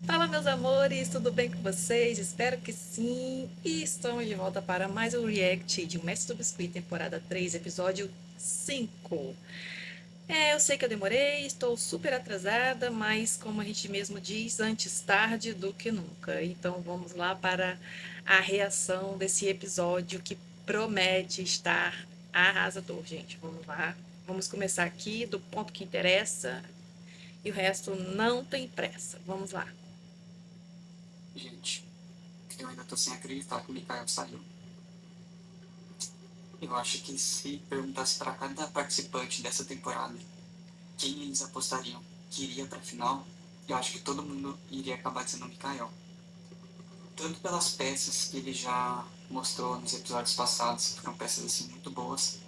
Fala, meus amores, tudo bem com vocês? Espero que sim. E estamos de volta para mais um react de Mestre do Biscuit, temporada 3, episódio 5. Eu sei que eu demorei, estou super atrasada, mas como a gente mesmo diz, antes tarde do que nunca. Então vamos lá para a reação desse episódio que promete estar arrasador, gente. Vamos lá. Vamos começar aqui do ponto que interessa e o resto não tem pressa. Vamos lá. Gente, eu ainda tô sem acreditar que o Mikael saiu. Eu acho que se perguntasse para cada participante dessa temporada quem eles apostariam que iria pra final, eu acho que todo mundo iria acabar dizendo o Mikael. Tanto pelas peças que ele já mostrou nos episódios passados, que foram peças assim muito boas,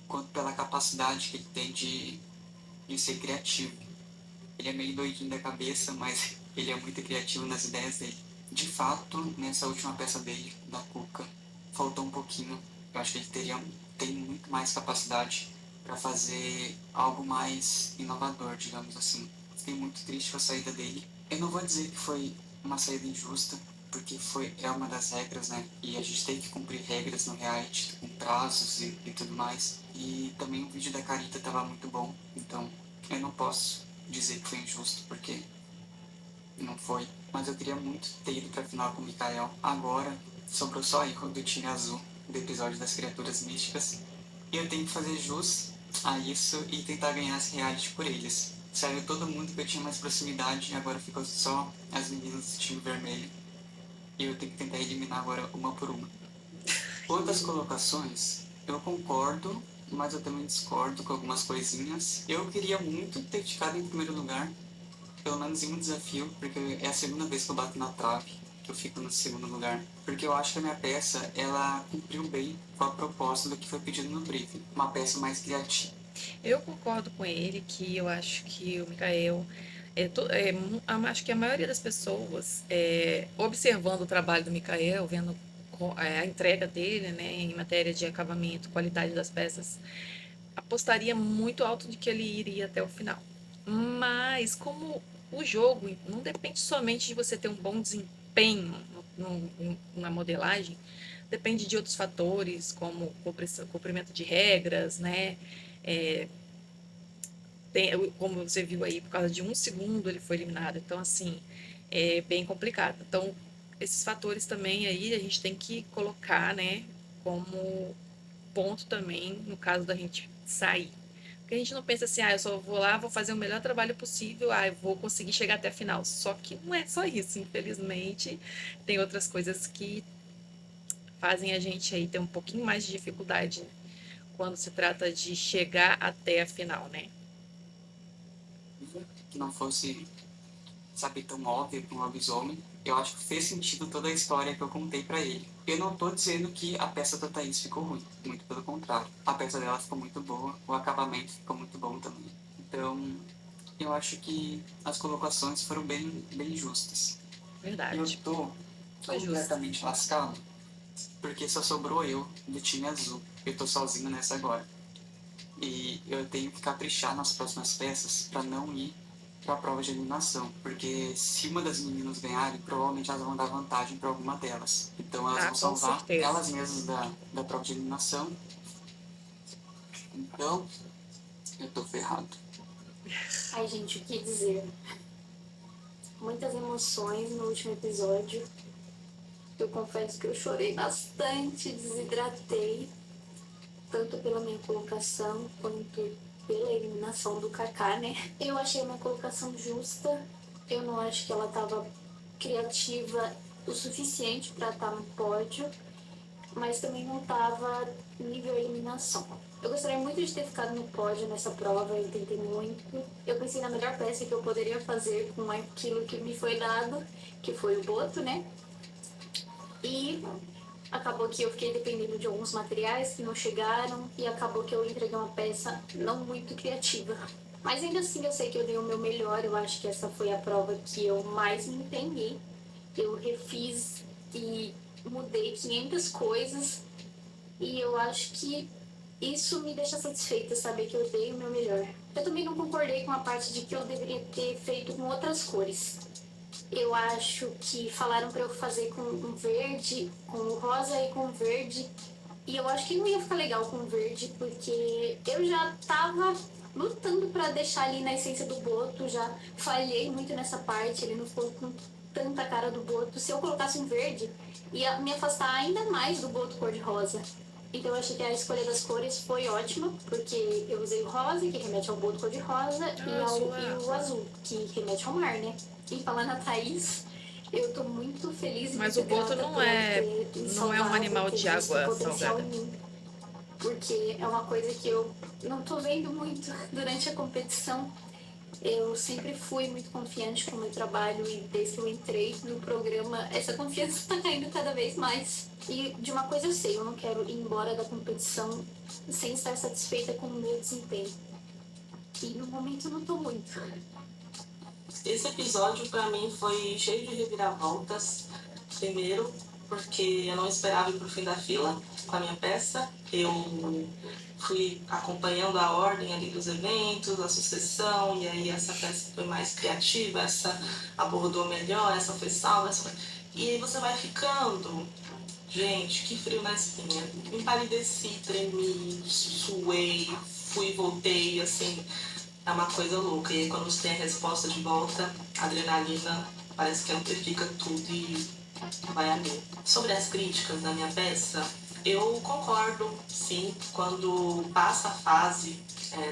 quanto pela capacidade que ele tem de ser criativo. Ele é meio doidinho da cabeça, mas ele é muito criativo nas ideias dele. De fato, nessa última peça dele, da Cuca, faltou um pouquinho. Eu acho que ele tem muito mais capacidade para fazer algo mais inovador, digamos assim. Fiquei muito triste com a saída dele. Eu não vou dizer que foi uma saída injusta, porque é uma das regras, né? E a gente tem que cumprir regras no reality, com prazos e tudo mais. E também o vídeo da Carita estava muito bom, então eu não posso dizer que foi injusto, porque não foi. Mas eu queria muito ter ido pra final com o Mikael. Agora, sobrou só erro do time azul, do episódio das criaturas místicas. E eu tenho que fazer jus a isso e tentar ganhar esse reality por eles. Saiu todo mundo que eu tinha mais proximidade e agora ficou só as meninas do time vermelho. E eu tenho que tentar eliminar agora uma por uma. Quanto às colocações, eu concordo, mas eu também discordo com algumas coisinhas. Eu queria muito ter ficado em primeiro lugar, pelo menos em um desafio, porque é a segunda vez que eu bato na trave, que eu fico no segundo lugar. Porque eu acho que a minha peça, ela cumpriu bem com a proposta do que foi pedido no briefing. Uma peça mais criativa. Eu concordo com ele que eu acho que o Mikael acho que a maioria das pessoas, observando o trabalho do Mikael, vendo a entrega dele, né, em matéria de acabamento, qualidade das peças, apostaria muito alto de que ele iria até o final. Mas como o jogo não depende somente de você ter um bom desempenho na modelagem, depende de outros fatores, como cumprimento de regras, né? É, como você viu aí, por causa de um segundo ele foi eliminado. Então, assim, é bem complicado. Então, esses fatores também aí a gente tem que colocar, né, como ponto também no caso da gente sair. Porque a gente não pensa assim, eu só vou lá, vou fazer o melhor trabalho possível, eu vou conseguir chegar até a final. Só que não é só isso, infelizmente. Tem outras coisas que fazem a gente aí ter um pouquinho mais de dificuldade quando se trata de chegar até a final, né? Que não fosse, sabe, tão óbvio para um lobisomem. Eu acho que fez sentido toda a história que eu contei para ele. Eu não tô dizendo que a peça da Thaís ficou ruim, muito pelo contrário. A peça dela ficou muito boa, o acabamento ficou muito bom também. Então, eu acho que as colocações foram bem justas. E eu Verdade. tô Foi justo. completamente lascado, porque só sobrou eu do time azul. Eu tô sozinho nessa agora. E eu tenho que caprichar nas próximas peças para não ir para a prova de eliminação, porque se uma das meninas ganharem, provavelmente elas vão dar vantagem para alguma delas. Então elas Ah, vão com salvar certeza. elas mesmas da prova de eliminação. Então, eu tô ferrado. Ai, gente, o que dizer? Muitas emoções no último episódio. Eu confesso que eu chorei bastante, desidratei, tanto pela minha colocação quanto pela eliminação do Kaká, né? Eu achei a minha colocação justa. Eu não acho que ela estava criativa o suficiente para estar no pódio, mas também não estava nível eliminação. Eu gostaria muito de ter ficado no pódio nessa prova, eu tentei muito. Eu pensei na melhor peça que eu poderia fazer com aquilo que me foi dado, que foi o boto, né? E acabou que eu fiquei dependendo de alguns materiais que não chegaram e acabou que eu entreguei uma peça não muito criativa. Mas ainda assim eu sei que eu dei o meu melhor, eu acho que essa foi a prova que eu mais me empenhei. Eu refiz e mudei 500 coisas e eu acho que isso me deixa satisfeita, saber que eu dei o meu melhor. Eu também não concordei com a parte de que eu deveria ter feito com outras cores. Eu acho que falaram pra eu fazer com um verde, com o rosa e com verde. E eu acho que não ia ficar legal com verde, porque eu já tava lutando pra deixar ali na essência do boto, já falhei muito nessa parte, ele não ficou com tanta cara do boto. Se eu colocasse um verde, ia me afastar ainda mais do boto cor-de-rosa. Então eu achei que a escolha das cores foi ótima, porque eu usei o rosa, que remete ao boto cor-de-rosa, e o azul, que remete ao mar, né? E falando a Thaís, eu tô muito feliz e Mas muito o boto grata não por ela é, ter me não é um salvado, animal ter de visto o água potencial salgada. em mim. Porque é uma coisa que eu não tô vendo muito durante a competição. Eu sempre fui muito confiante com o meu trabalho e desde que eu entrei no programa, essa confiança tá caindo cada vez mais. E de uma coisa eu sei, eu não quero ir embora da competição sem estar satisfeita com o meu desempenho. E no momento eu não tô muito. Esse episódio para mim foi cheio de reviravoltas. Primeiro, porque eu não esperava ir pro fim da fila com a minha peça. Eu fui acompanhando a ordem ali dos eventos, a sucessão, e aí essa peça foi mais criativa, essa abordou melhor, essa foi salva, essa foi... E aí você vai ficando. Gente, que frio na espinha. Empalideci, tremi, suei, fui e voltei, assim, é uma coisa louca. E aí quando você tem a resposta de volta, a adrenalina parece que amplifica tudo e vai a mil. Sobre as críticas da minha peça, eu concordo, sim, quando passa a fase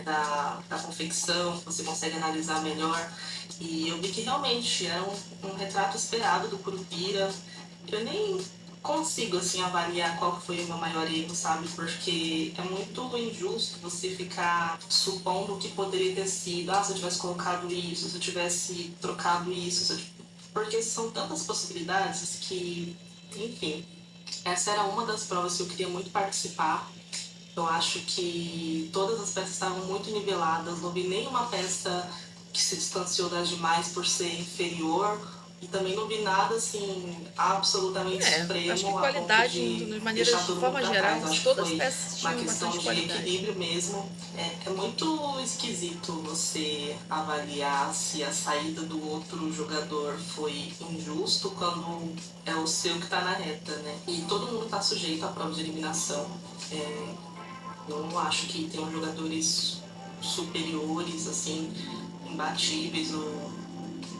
da confecção, você consegue analisar melhor. E eu vi que realmente era um retrato esperado do Curupira. Eu nem consigo assim avaliar qual foi o meu maior erro, sabe? Porque é muito injusto você ficar supondo que poderia ter sido, se eu tivesse colocado isso, se eu tivesse trocado isso, porque são tantas possibilidades que, enfim, essa era uma das provas que eu queria muito participar. Eu acho que todas as peças estavam muito niveladas, não vi nenhuma peça que se distanciou das demais por ser inferior, e também não vi nada assim absolutamente Acho que supremo a ponto qualidade, de de maneira, deixar de todo mundo forma para geral, trás. Eu acho que todas as foi peças uma tinham questão bastante de qualidade. equilíbrio mesmo. É muito esquisito você avaliar se a saída do outro jogador foi injusto quando é o seu que está na reta, né? E todo mundo está sujeito à prova de eliminação. Eu não acho que tenham jogadores superiores, assim, imbatíveis ou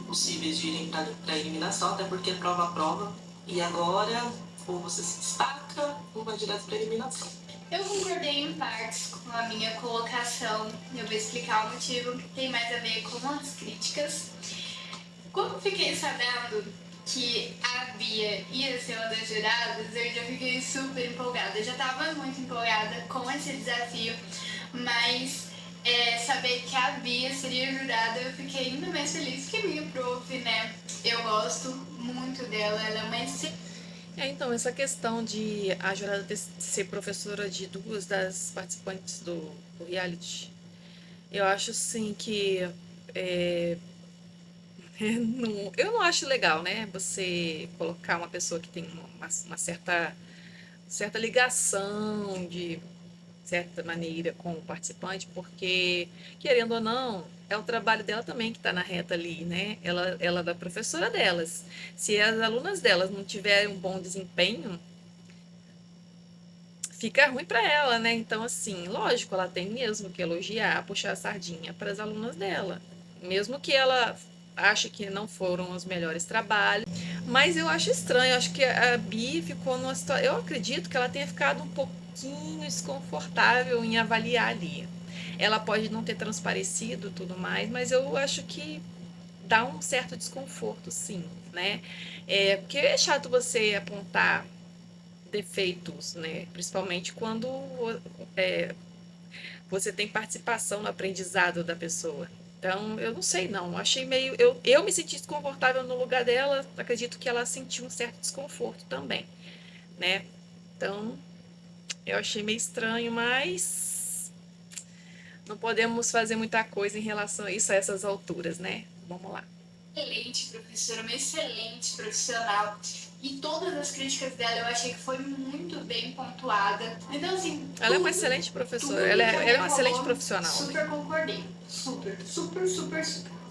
possíveis de irem para a eliminação, até porque é prova a prova. E agora, ou você se destaca, ou vai direto para a eliminação. Eu concordei em partes com a minha colocação. Eu vou explicar o motivo que tem mais a ver com as críticas. Quando fiquei sabendo que a Bia ia ser uma das juradas, eu já fiquei super empolgada. Eu já estava muito empolgada com esse desafio, mas saber que a Bia seria jurada, eu fiquei ainda mais feliz que a minha prof, né? Eu gosto muito dela, ela é uma excelente. Então, essa questão de a jurada ser professora de duas das participantes do reality, eu acho sim que eu não acho legal, né? Você colocar uma pessoa que tem uma certa ligação de certa maneira com o participante, porque, querendo ou não, é o trabalho dela também que está na reta ali, né? Ela é da professora delas. Se as alunas delas não tiverem um bom desempenho, fica ruim para ela, né? Então, assim, lógico, ela tem mesmo que elogiar, puxar a sardinha para as alunas dela. Mesmo que ela ache que não foram os melhores trabalhos. Mas eu acho estranho, eu acho que a Bi ficou numa situação. Eu acredito que ela tenha ficado um pouquinho desconfortável em avaliar ali. Ela pode não ter transparecido tudo mais, mas eu acho que dá um certo desconforto, sim, né? Porque é chato você apontar defeitos, né? Principalmente quando é, você tem participação no aprendizado da pessoa. Então, eu não sei não, achei meio... Eu me senti desconfortável no lugar dela, acredito que ela sentiu um certo desconforto também, né? Então, eu achei meio estranho, mas não podemos fazer muita coisa em relação a isso a essas alturas, né? Vamos lá. Excelente professora, uma excelente profissional. E todas as críticas dela eu achei que foi muito bem pontuada. Então, assim, Ela é uma excelente professora, tudo ela que a é Bia uma excelente falou, profissional. super concordei. Super.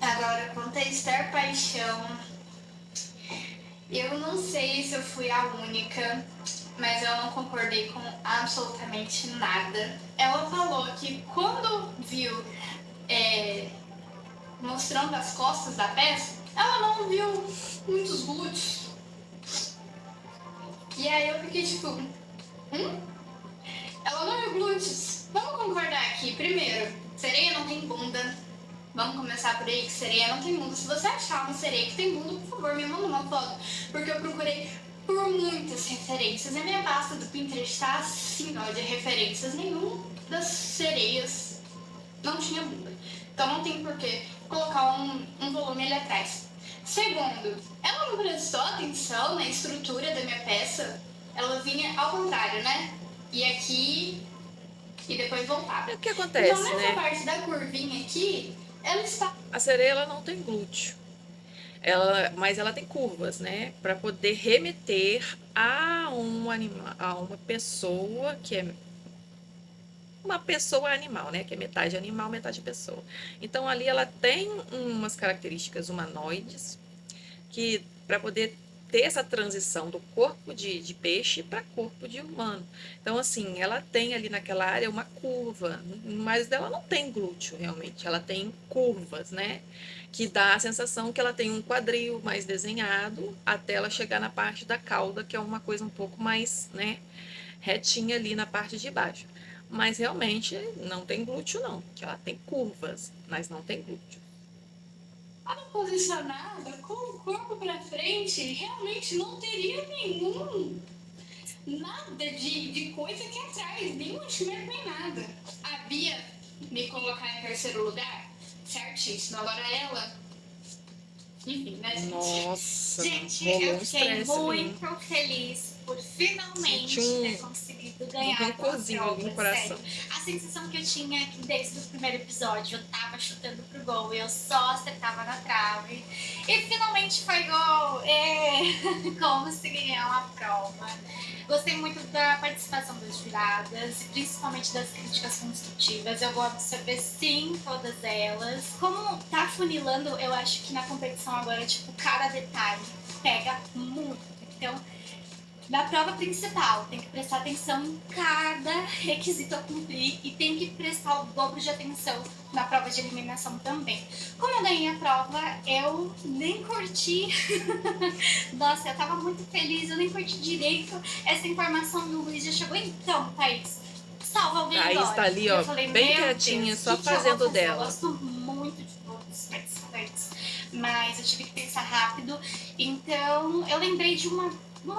Agora, quanto a Esther Paixão, Eu não sei se eu fui a única, mas eu não concordei com absolutamente nada. Ela falou que quando viu mostrando as costas da peça, ela não viu muitos glúteos. E aí eu fiquei tipo, ela não viu glúteos. Vamos concordar aqui. Primeiro, sereia não tem bunda. Vamos começar por aí, que sereia não tem bunda. Se você achar uma sereia que tem bunda, por favor, me manda uma foto. Porque eu procurei por muitas referências. A minha pasta do Pinterest tá assim, ó, de referências. Nenhuma das sereias não tinha bunda. Então não tem por que colocar um volume ali atrás. Segundo, ela não prestou atenção na estrutura da minha peça. Ela vinha ao contrário, né? E aqui e depois voltava. O que Então acontece, nessa né? parte da curvinha aqui, ela está. A sereia ela não tem glúteo. Mas ela tem curvas, né? Para poder remeter a a uma pessoa que é uma pessoa animal, né? Que é metade animal, metade pessoa. Então ali ela tem umas características humanoides que para poder ter essa transição do corpo de peixe para corpo de humano. Então, assim, ela tem ali naquela área uma curva, mas ela não tem glúteo realmente, ela tem curvas, né? Que dá a sensação que ela tem um quadril mais desenhado até ela chegar na parte da cauda, que é uma coisa um pouco mais, né, retinha ali na parte de baixo. Mas realmente não tem glúteo, não. Ela tem curvas, mas não tem glúteo. Posicionada com o corpo para frente, realmente não teria nada de coisa aqui atrás, nenhum enchimento nem nada. A Bia me colocar em terceiro lugar, certíssimo. Agora ela, enfim, né, gente? Nossa, Gente, rolou eu um fiquei estresse ali. muito feliz por finalmente Senti ter conseguido um ganhar uma rancorzinho ali no prova, coração. sério. A sensação que eu tinha é que desde o primeiro episódio eu tava chutando pro gol e eu só acertava na trave. E finalmente foi gol! Consegui ganhar uma prova. Gostei muito da participação das juradas, principalmente das críticas construtivas. Eu vou absorver sim todas elas. Como tá funilando, eu acho que na competição agora, tipo, cada detalhe pega muito. Então, na prova principal, tem que prestar atenção em cada requisito a cumprir e tem que prestar o dobro de atenção na prova de eliminação também. Como eu ganhei a prova, eu nem curti. Nossa, eu tava muito feliz, eu nem curti direito essa informação do Luiz. Já chegou então, Thaís. Salva alguém Thaís agora. tá ali, E eu ó, falei, bem meu quietinha, Deus, só que eu vou fazendo fazer? dela. Eu gosto muito de todos os participantes, mas eu tive que pensar rápido. Então, eu lembrei de uma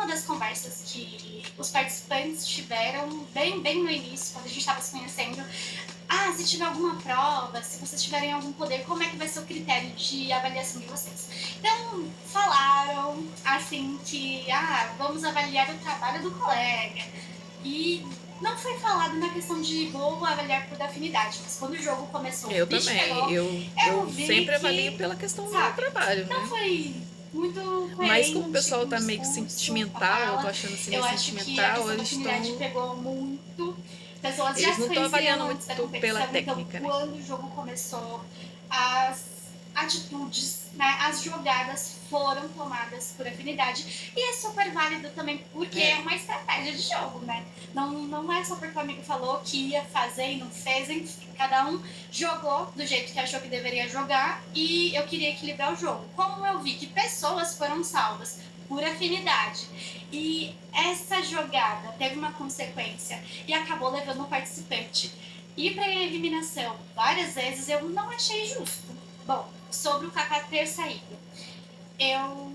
das conversas que os participantes tiveram bem no início, quando a gente estava se conhecendo. Ah, se tiver alguma prova, se vocês tiverem algum poder, como é que vai ser o critério de avaliação de vocês? Então, falaram assim que, vamos avaliar o trabalho do colega. E não foi falado na questão de vou avaliar por afinidade, mas quando o jogo começou, Eu o bicho também. pegou, Eu vi sempre que, avalio pela questão do sabe, trabalho, não né? foi muito Mas como o coerente pessoal com o tá meio que discurso, a sentimental, eu tô fala. achando assim Eu meio acho que a sentimental, questão da afinidade pegou muito. Pessoas já eles se não estão avaliando conheciam antes da muito pela competição, então técnica, né? quando o jogo começou, as atitudes, né, as jogadas foram tomadas por afinidade. E é super válido também porque é uma estratégia de jogo, né? Não é só porque o amigo falou que ia fazer e não fez, enfim. Cada um jogou do jeito que achou que deveria jogar e eu queria equilibrar o jogo. Como eu vi que pessoas foram salvas por afinidade e essa jogada teve uma consequência e acabou levando o participante ir para a eliminação várias vezes, eu não achei justo. Bom, sobre o Kaká ter saído, eu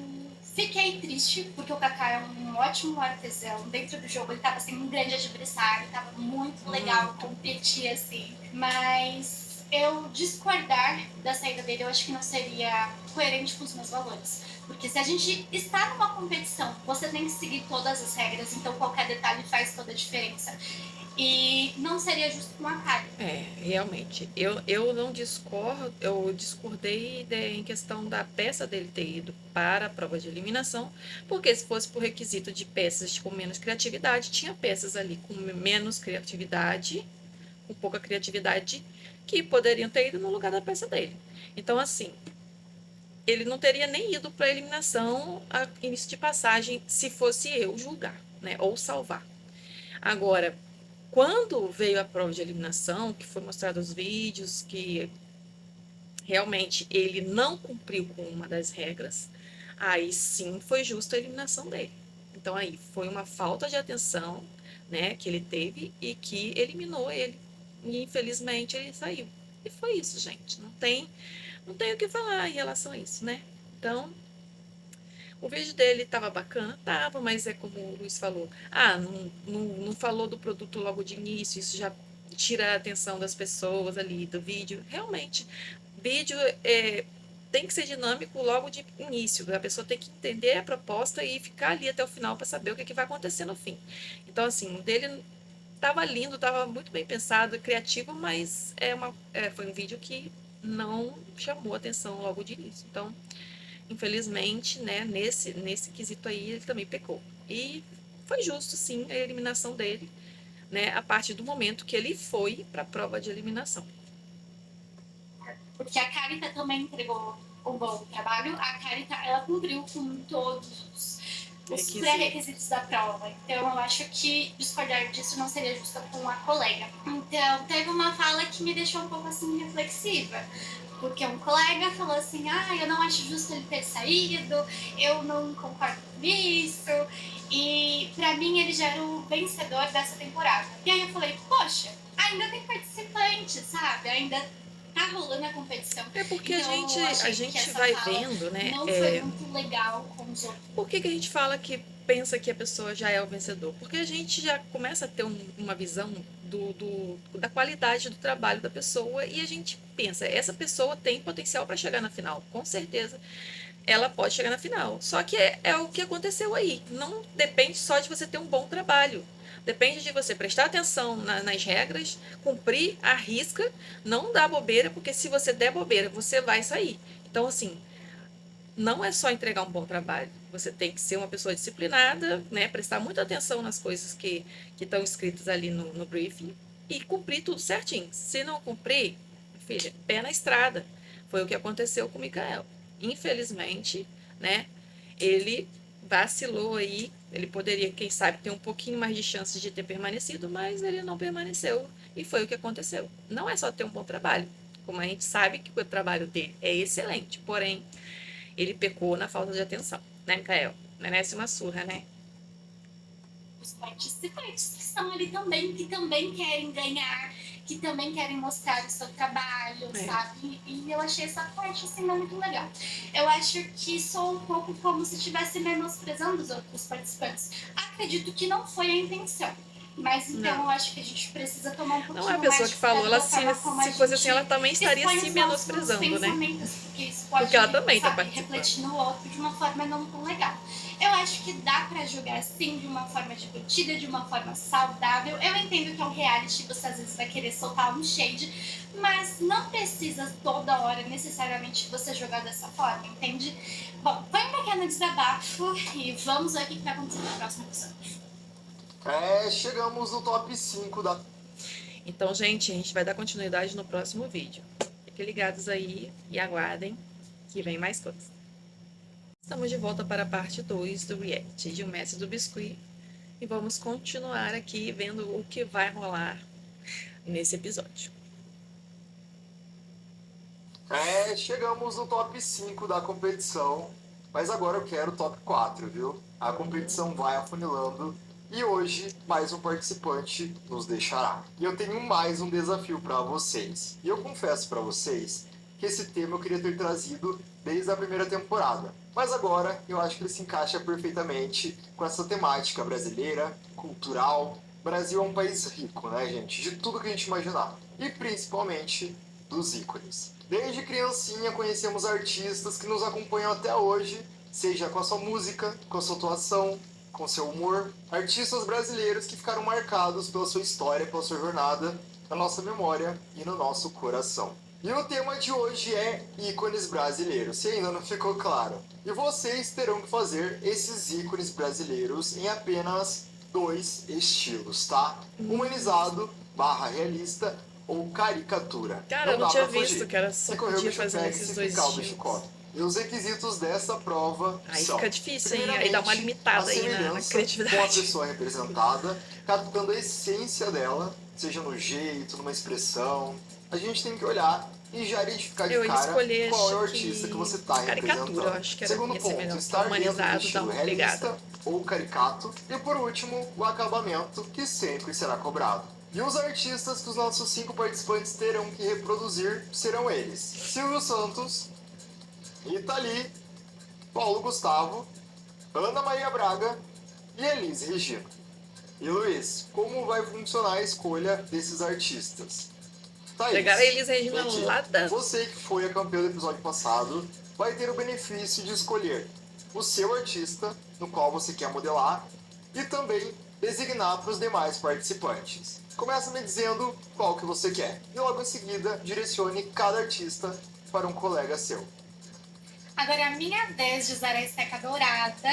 fiquei triste porque o Kaká é um ótimo artesão. Dentro do jogo ele estava sendo um grande adversário, estava muito legal competir assim, mas eu discordar da saída dele eu acho que não seria coerente com os meus valores. Porque se a gente está numa competição, você tem que seguir todas as regras, então qualquer detalhe faz toda a diferença. E não seria justo com a Kari. Realmente. Eu não discordo, eu discordei em questão da peça dele ter ido para a prova de eliminação, porque se fosse por requisito de peças com menos criatividade, tinha peças ali com menos criatividade, com pouca criatividade, que poderiam ter ido no lugar da peça dele. Então, assim, ele não teria nem ido para a eliminação a início de passagem se fosse eu julgar, né? Ou salvar. Agora, quando veio a prova de eliminação, que foi mostrado os vídeos, que realmente ele não cumpriu com uma das regras, aí sim foi justa a eliminação dele. Então aí foi uma falta de atenção, né, que ele teve e que eliminou ele. E infelizmente ele saiu. E foi isso, gente. Não tem o que falar em relação a isso, né? Então, o vídeo dele estava bacana, tava, mas é como o Luiz falou. Ah, não falou do produto logo de início, isso já tira a atenção das pessoas ali do vídeo. Realmente, vídeo tem que ser dinâmico logo de início. A pessoa tem que entender a proposta e ficar ali até o final para saber o que vai acontecer no fim. Então, assim, o dele estava lindo, estava muito bem pensado, criativo, mas foi um vídeo que não chamou atenção logo de início. Então, infelizmente, né, nesse quesito aí, ele também pecou. E foi justo, sim, a eliminação dele, né, a partir do momento que ele foi para a prova de eliminação. Porque a Carita também entregou um bom trabalho. A Carita, ela cumpriu com todos os pré-requisitos da prova. Então, eu acho que discordar disso não seria justo com a colega. Então, teve uma fala que me deixou um pouco assim reflexiva. Porque um colega falou assim, eu não acho justo ele ter saído, eu não concordo com isso. E pra mim ele já era o vencedor dessa temporada. E aí eu falei, poxa, ainda tem participante, sabe? Ainda tá rolando a competição. É porque então, a gente vai vendo, né? Não foi muito legal com os outros. Por que a gente fala que pensa que a pessoa já é o vencedor? Porque a gente já começa a ter uma visão da qualidade do trabalho da pessoa e a gente pensa, essa pessoa tem potencial para chegar na final, com certeza ela pode chegar na final. Só que é o que aconteceu aí. Não depende só de você ter um bom trabalho. Depende de você prestar atenção nas regras, cumprir a risca, não dar bobeira, porque se você der bobeira, você vai sair. Então, assim, não é só entregar um bom trabalho. Você tem que ser uma pessoa disciplinada, né? Prestar muita atenção nas coisas que estão escritas ali no briefing e cumprir tudo certinho. Se não cumprir, filha, pé na estrada. Foi o que aconteceu com o Mikael. Infelizmente, né? Ele vacilou aí. Ele poderia, quem sabe, ter um pouquinho mais de chances de ter permanecido, mas ele não permaneceu. E foi o que aconteceu. Não é só ter um bom trabalho. Como a gente sabe que o trabalho dele é excelente, porém, ele pecou na falta de atenção, né, Mikael? Merece uma surra, né? Os participantes que estão ali também, que também querem ganhar, que também querem mostrar o seu trabalho, sabe? E eu achei essa parte, assim, não muito legal. Eu acho que sou um pouco como se estivesse menosprezando os outros participantes. Acredito que não foi a intenção. Mas então eu acho que a gente precisa tomar um pouquinho mais. Não é a pessoa que falou, ela se fosse assim, ela também estaria se menosprezando, né? Porque isso pode, porque ela também tá refletir no outro de uma forma não tão legal. Eu acho que dá pra jogar assim, de uma forma divertida, de uma forma saudável. Eu entendo que é um reality, você às vezes vai querer soltar um shade, mas não precisa toda hora necessariamente você jogar dessa forma, entende? Bom, foi um pequeno desabafo e vamos ver o que vai acontecer no próximo episódio. Chegamos no top 5 da... Então, gente, a gente vai dar continuidade no próximo vídeo. Fiquem ligados aí e aguardem que vem mais coisas. Estamos de volta para a parte 2 do react de O Mestre do Biscuit. E vamos continuar aqui vendo o que vai rolar nesse episódio. Chegamos no top 5 da competição. Mas agora eu quero o top 4, viu? A competição vai afunilando. E hoje, mais um participante nos deixará. E eu tenho mais um desafio para vocês. E eu confesso para vocês que esse tema eu queria ter trazido desde a primeira temporada. Mas agora eu acho que ele se encaixa perfeitamente com essa temática brasileira, cultural. O Brasil é um país rico, né, gente? De tudo que a gente imaginar. E principalmente dos ícones. Desde criancinha conhecemos artistas que nos acompanham até hoje, seja com a sua música, com a sua atuação, com seu humor, artistas brasileiros que ficaram marcados pela sua história, pela sua jornada, na nossa memória e no nosso coração. E o tema de hoje é ícones brasileiros, se ainda não ficou claro. E vocês terão que fazer esses ícones brasileiros em apenas 2 estilos, tá? Humanizado, /realista ou caricatura. Cara, eu não tinha pra fugir. visto que era só Se correr o podia bicho fazer pega, esses se dois ficar o bicho estilos. come. E os requisitos dessa prova Aí são... fica difícil, hein? Aí dá uma primeiramente, limitada a aí na semelhança com a criatividade. pessoa representada, captando a essência dela, seja no jeito, numa expressão. A gente tem que olhar e já identificar de Eu ia cara escolher, qual é o acho artista que que você está caricatura, eu representando. acho que Segundo ia ser ponto, melhor. estar dentro do Humanizado dá estilo uma realista pegada. ou caricato. E por último, o acabamento, que sempre será cobrado. E os artistas que os nossos 5 participantes terão que reproduzir serão eles: Silvio Santos, Rita Lee, Paulo Gustavo, Ana Maria Braga e Elis Regina. E Luiz, como vai funcionar a escolha desses artistas? Thaís, Pegaram a Elis Regina aqui, lá da... você que foi a campeã do episódio passado, vai ter o benefício de escolher o seu artista, no qual você quer modelar, e também designar para os demais participantes. Começa me dizendo qual que você quer, e logo em seguida direcione cada artista para um colega seu. Agora é a minha vez de usar a esteca dourada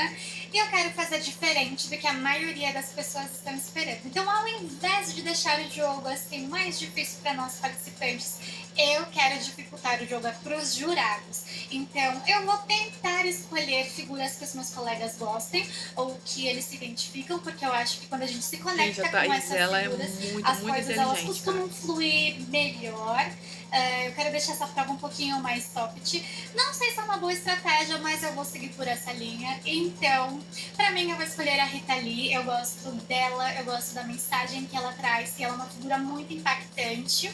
e eu quero fazer diferente do que a maioria das pessoas estão esperando. Então, ao invés de deixar o jogo assim mais difícil para nós participantes, eu quero dificultar o jogo para os jurados. Então, eu vou tentar escolher figuras que os meus colegas gostem ou que eles se identificam, porque eu acho que quando a gente se Gente, conecta a com Thaís, essas ela é figuras, muito, as muito coisas elas inteligente, costumam cara. fluir melhor. Eu quero deixar essa prova um pouquinho mais soft. Não sei se é uma boa estratégia, mas eu vou seguir por essa linha. Então, pra mim, eu vou escolher a Rita Lee. Eu gosto dela, eu gosto da mensagem que ela traz, que ela é uma figura muito impactante.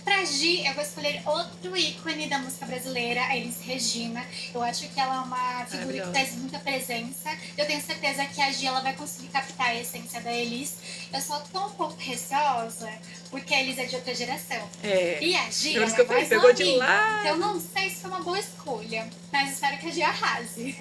Pra Gi, eu vou escolher outro ícone da música brasileira, a Elis Regina. Eu acho que ela é uma figura que Maravilhosa. traz muita presença. Eu tenho certeza que a Gi ela vai conseguir captar a essência da Elis. Eu só tô um pouco receosa, porque a Elis é de outra geração. É. E a Gia Por isso é que eu falei, mais pegou de novinha, lá. então não sei se foi uma boa escolha, mas espero que a Gia arrase.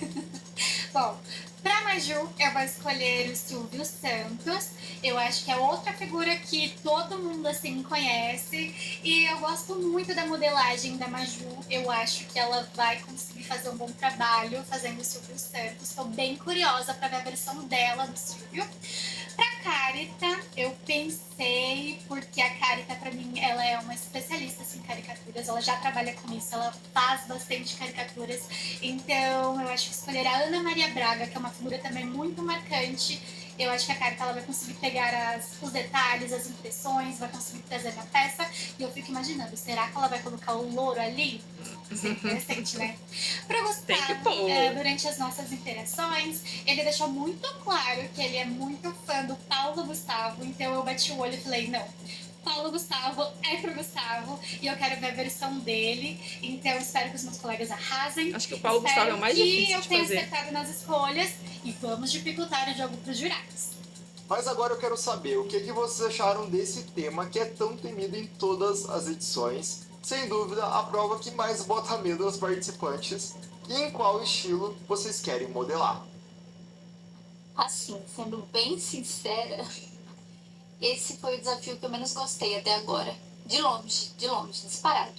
Bom, pra Maju, eu vou escolher o Silvio Santos. Eu acho que é outra figura que todo mundo, assim, conhece. E eu gosto muito da modelagem da Maju. Eu acho que ela vai conseguir fazer um bom trabalho fazendo o Silvio Santos. Estou bem curiosa pra ver a versão dela do Silvio. Pra Carita, eu pensei, porque a Carita, pra mim, ela é uma especialista assim, em caricaturas, ela já trabalha com isso, ela faz bastante caricaturas, então eu acho que escolher a Ana Maria Braga, que é uma figura também muito marcante. Eu acho que a Carita ela vai conseguir pegar os detalhes, as impressões, vai conseguir trazer na peça. E eu fico imaginando, será que ela vai colocar o louro ali? Isso é interessante, né? Pro Tem que Gustavo, pôr. durante as nossas interações, ele deixou muito claro que ele é muito fã do Paulo Gustavo. Então eu bati o olho e falei, não, Paulo Gustavo é pro Gustavo e eu quero ver a versão dele. Então espero que os meus colegas arrasem. Acho que o Paulo Gustavo é o mais Espero difícil que eu de tenha fazer. acertado nas escolhas e vamos dificultar o jogo pros jurados. Mas agora eu quero saber o que vocês acharam desse tema que é tão temido em todas as edições. Sem dúvida, a prova que mais bota medo aos participantes. E em qual estilo vocês querem modelar? Assim, sendo bem sincera, esse foi o desafio que eu menos gostei até agora. De longe, disparado.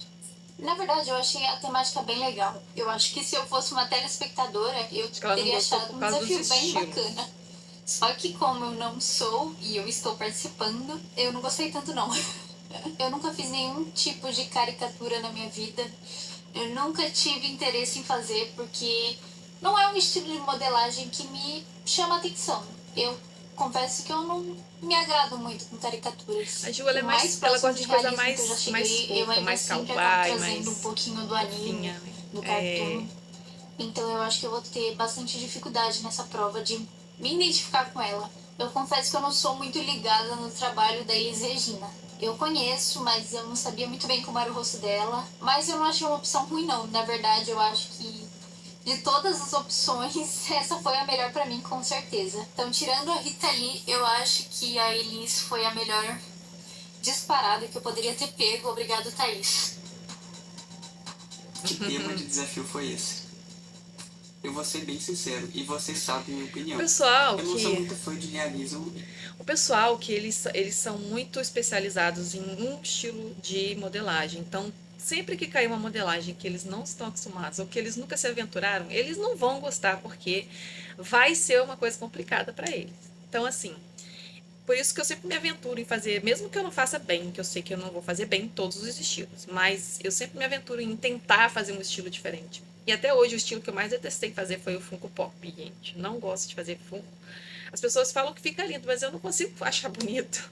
Na verdade, eu achei a temática bem legal. Eu acho que se eu fosse uma telespectadora, eu Acho que ela não teria gostou achado por um causa dos desafio bem estilos. bacana. Só que como eu não sou e eu estou participando, eu não gostei tanto não. Eu nunca fiz nenhum tipo de caricatura na minha vida. Eu nunca tive interesse em fazer porque não é um estilo de modelagem que me chama atenção. Eu confesso que eu não me agrado muito com caricaturas. A Ju, ela é O mais, ela próximo gosta de coisa realismo que eu já mais cheguei, eu fofa, ainda mais sempre acabo kawaii, trazendo um mais pouquinho do anime, fofinha. do É, cartoon. Então eu acho que eu vou ter bastante dificuldade nessa prova de me identificar com ela. Eu confesso que eu não sou muito ligada no trabalho da Elis Regina. Eu conheço, mas eu não sabia muito bem como era o rosto dela. Mas eu não achei uma opção ruim, não. Na verdade, eu acho que de todas as opções, essa foi a melhor pra mim, com certeza. Então, tirando a Rita Lee, eu acho que a Elis foi a melhor disparada que eu poderia ter pego. Obrigado, Thaís. Que tema de desafio foi esse? Eu vou ser bem sincero, e vocês sabem a minha o opinião. pessoal Eu não sou que, muito fã de realismo. o pessoal que eles são muito especializados em um estilo de modelagem. Então, sempre que cair uma modelagem que eles não estão acostumados ou que eles nunca se aventuraram, eles não vão gostar porque vai ser uma coisa complicada para eles. Então, assim, por isso que eu sempre me aventuro em fazer, mesmo que eu não faça bem, que eu sei que eu não vou fazer bem em todos os estilos, mas eu sempre me aventuro em tentar fazer um estilo diferente. E até hoje o estilo que eu mais detestei fazer foi o Funko Pop, gente. Não gosto de fazer Funko. As pessoas falam que fica lindo, mas eu não consigo achar bonito.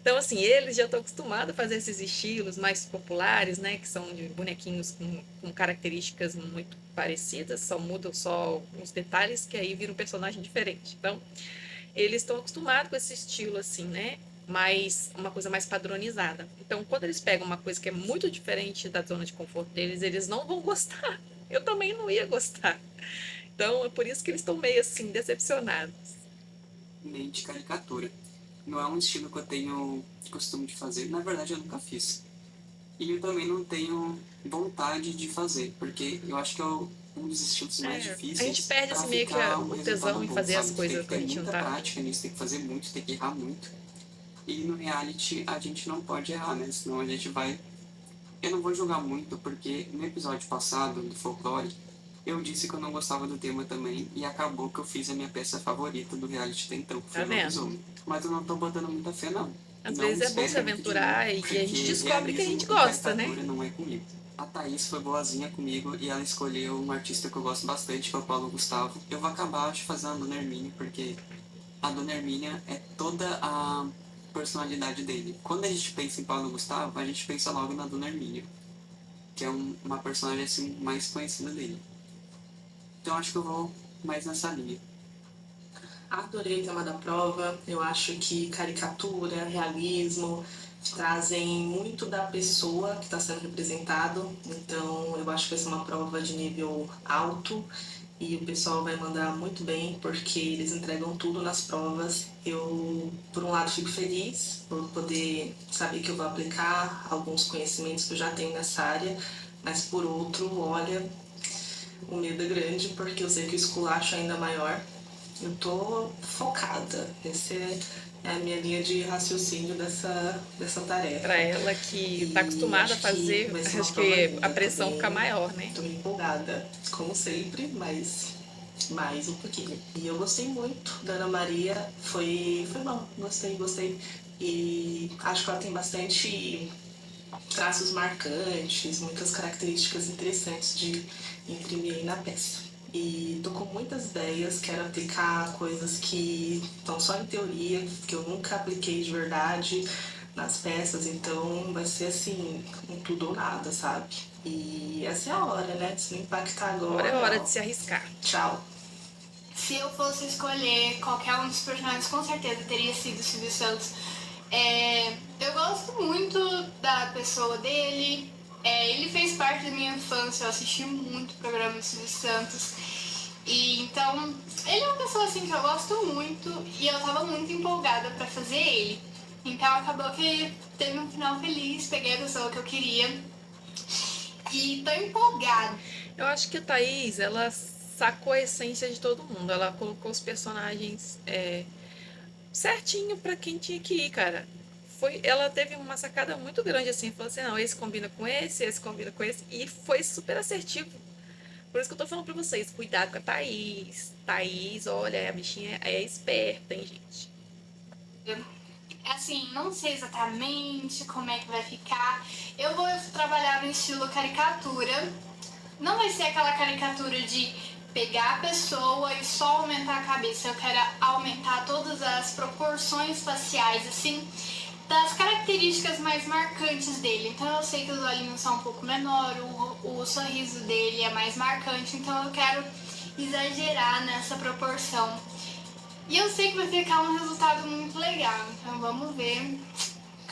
Então, assim, eles já estão acostumados a fazer esses estilos mais populares, né? Que são de bonequinhos com características muito parecidas, só mudam só os detalhes, que aí vira um personagem diferente. Então, eles estão acostumados com esse estilo, assim, né? Mais, uma coisa mais padronizada. Então, quando eles pegam uma coisa que é muito diferente da zona de conforto deles, eles não vão gostar. Eu também não ia gostar. Então, é por isso que eles estão meio assim, decepcionados. Nem de caricatura. Não é um estilo que eu tenho costume de fazer. Na verdade, eu nunca fiz. E eu também não tenho vontade de fazer, porque eu acho que é um dos estilos mais difíceis a gente perde pra assim, meio que ficar um o resultado tesão em bom, fazer as sabe? coisas Tem que quando a ter gente não muita tá. prática nisso, tem que fazer muito, tem que errar muito. E no reality a gente não pode errar, né? Senão a gente vai... Eu não vou julgar muito, porque no episódio passado do Folklore, eu disse que eu não gostava do tema também, e acabou que eu fiz a minha peça favorita do reality até então, que foi Tá o vendo? Lobisomem. Mas eu não tô botando muita fé, não. Às Não vezes é bom espere se muito de mim, aventurar e a gente porque descobre que a realismo gente e gosta, né? caricatura não é comigo. A Thaís foi boazinha comigo e ela escolheu um artista que eu gosto bastante, que é o Paulo Gustavo. Eu vou acabar, acho, fazendo a Dona Hermínia, porque a Dona Hermínia é toda a personalidade dele. Quando a gente pensa em Paulo Gustavo, a gente pensa logo na Dona Hermínia, que é uma personagem assim mais conhecida dele. Então acho que eu vou mais nessa linha. Adorei o tema da prova. Eu acho que caricatura, realismo trazem muito da pessoa que está sendo representado. Então, eu acho que vai ser uma prova de nível alto e o pessoal vai mandar muito bem porque eles entregam tudo nas provas. Eu, por um lado, fico feliz por poder saber que eu vou aplicar alguns conhecimentos que eu já tenho nessa área, mas por outro, olha, o medo é grande porque eu sei que o esculacho é ainda maior. Eu tô focada. Essa é a minha linha de raciocínio dessa tarefa. Pra ela que tá E acostumada a acho que fazer, vai ser uma acho prova que a linda pressão também. fica maior, né? Tô empolgada, como sempre, mas mais um pouquinho. E eu gostei muito da Ana Maria. Foi bom. Gostei. E acho que ela tem bastante traços marcantes, muitas características interessantes de imprimir aí na peça. E tô com muitas ideias, quero aplicar coisas que estão só em teoria, que eu nunca apliquei de verdade nas peças, então vai ser assim, um tudo ou nada, sabe? E essa é a hora, né? Se não impactar Agora é agora, hora ó, de se arriscar. tchau. Se eu fosse escolher qualquer um dos personagens, com certeza teria sido o Silvio Santos. Eu gosto muito da pessoa dele. Ele fez parte da minha infância, eu assisti muito o programa do Silvio Santos. E então, ele é uma pessoa assim que eu gosto muito e eu tava muito empolgada pra fazer ele. Então acabou que teve um final feliz, peguei a pessoa que eu queria e tô empolgada. Eu acho que a Thaís, ela sacou a essência de todo mundo. Ela colocou os personagens certinho pra quem tinha que ir, cara. Ela teve uma sacada muito grande assim. Falou assim: não, esse combina com esse combina com esse. E foi super assertivo. Por isso que eu tô falando pra vocês: cuidado com a Thaís. Thaís, olha, a bichinha é esperta, hein, gente? Assim, não sei exatamente como é que vai ficar. Eu vou trabalhar no estilo caricatura. Não vai ser aquela caricatura de pegar a pessoa e só aumentar a cabeça. Eu quero aumentar todas as proporções faciais, assim, das características mais marcantes dele. Então eu sei que os olhinhos são um pouco menor, o sorriso dele é mais marcante, então eu quero exagerar nessa proporção. E eu sei que vai ficar um resultado muito legal, então vamos ver